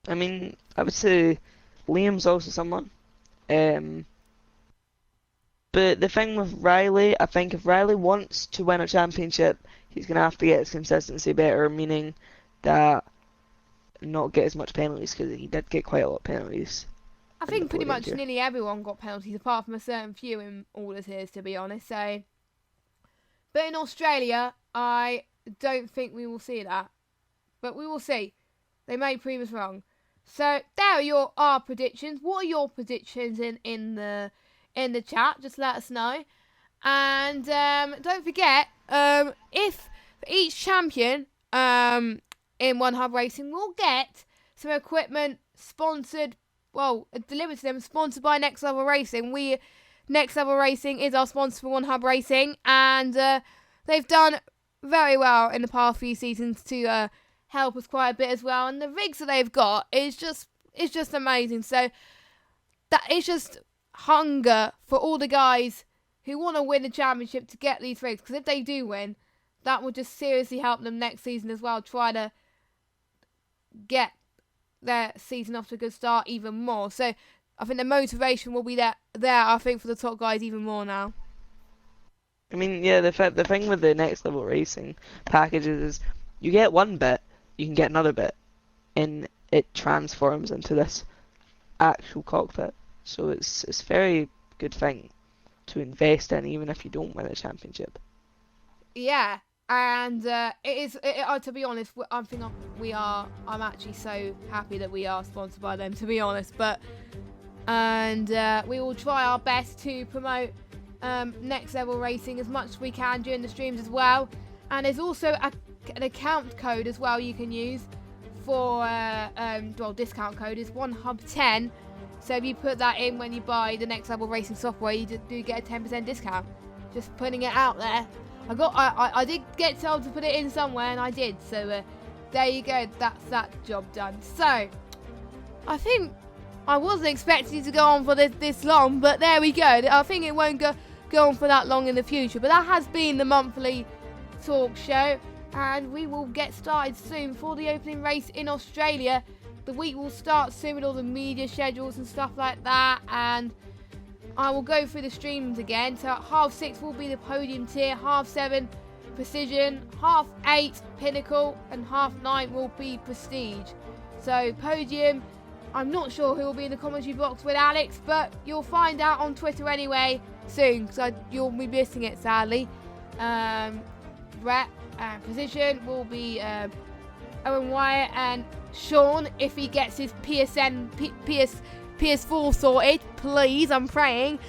I mean, I would say Liam's also someone. But the thing with Riley, I think if Riley wants to win a championship, he's going to have to get his consistency better, meaning that not get as much penalties, because he did get quite a lot of penalties. I think pretty much nearly everyone got penalties, apart from a certain few in all of his, to be honest. So, but in Australia, I don't think we will see that. But we will see. They may prove us wrong. So there are our predictions. What are your predictions in the chat? Just let us know. And don't forget, if for each champion in One Hub Racing, we'll get some equipment sponsored. Well, delivered to them, sponsored by Next Level Racing. Next Level Racing is our sponsor for One Hub Racing, and they've done very well in the past few seasons to help us quite a bit as well. And the rigs that they've got is just amazing. So that is just hunger for all the guys who want to win the championship to get these rigs. Because if they do win, that will just seriously help them next season as well. Try to get their season off to a good start even more. So I think the motivation will be there I think, for the top guys even more now. I mean, yeah, the thing with the Next Level Racing packages is you get one bit, you can get another bit, and it transforms into this actual cockpit. So it's a very good thing to invest in, even if you don't win a championship. Yeah, and it is. To be honest, I'm actually so happy that we are sponsored by them. To be honest, we will try our best to promote Next Level Racing as much as we can during the streams as well. And there's also an account code as well you can use for discount code is OneHub10. So if you put that in when you buy the Next Level Racing software, you do get a 10% discount. Just putting it out there. I did get told to put it in somewhere, and I did. So there you go. That's that job done. So I think I wasn't expecting to go on for this long, but there we go. I think it won't go on for that long in the future. But that has been the monthly talk show, and we will get started soon for the opening race in Australia. The week will start soon with all the media schedules and stuff like that, and I will go through the streams again. So at 6:30 will be the podium tier, 7:30 precision, 8:30 pinnacle, and 9:30 will be prestige. So podium, I'm not sure who will be in the commentary box with Alex, but you'll find out on Twitter anyway soon, because you'll be missing it sadly. Brett, position will be Owen Wyatt and Sean, if he gets his PS4 sorted, please, I'm praying.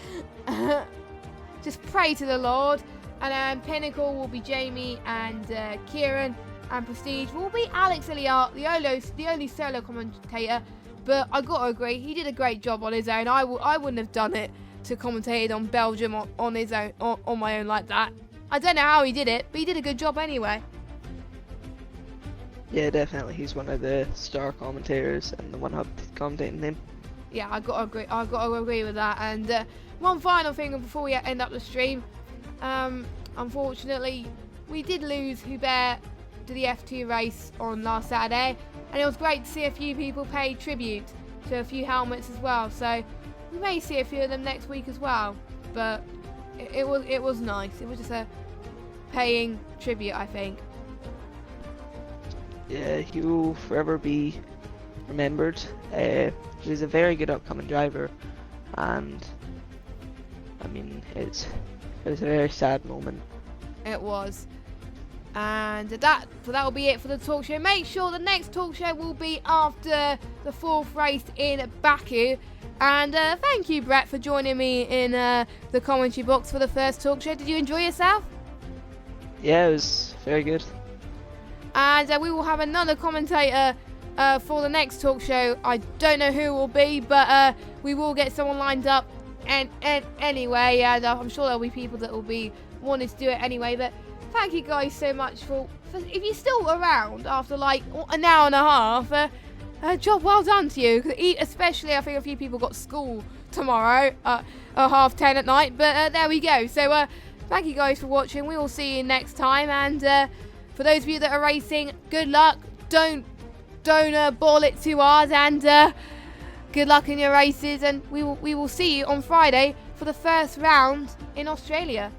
Just pray to the Lord. And Pinnacle will be Jamie and Kieran, and Prestige will be Alex Elliott, the only solo commentator. But I gotta agree, he did a great job on his own. I wouldn't have done it to commentate on Belgium on his own, on my own like that. I don't know how he did it, but he did a good job anyway. Yeah, definitely. He's one of the star commentators and the one who commentating him. Yeah, I gotta agree with that. And one final thing before we end up the stream. Unfortunately, we did lose Hubert to the F2 race on last Saturday, and it was great to see a few people pay tribute to a few helmets as well. So we may see a few of them next week as well. But it was nice. It was just a paying tribute, I think. Yeah, he will forever be remembered. He was a very good upcoming driver, and I mean, it was a very sad moment. It was. And that will be it for the talk show. Make sure the next talk show will be after the 4th race in Baku. And thank you, Brett, for joining me in the commentary box for the first talk show. Did you enjoy yourself? Yeah, it was very good. And we will have another commentator for the next talk show. I don't know who it will be, but we will get someone lined up anyway. And I'm sure there'll be people that will be wanting to do it anyway. But thank you guys so much for if you're still around after like an hour and a half. Job well done to you. Especially, I think a few people got school tomorrow at 10:30 at night. But there we go. So thank you guys for watching. We will see you next time. And for those of you that are racing, good luck. Don't ball it too hard. And good luck in your races. And we will see you on Friday for the first round in Australia.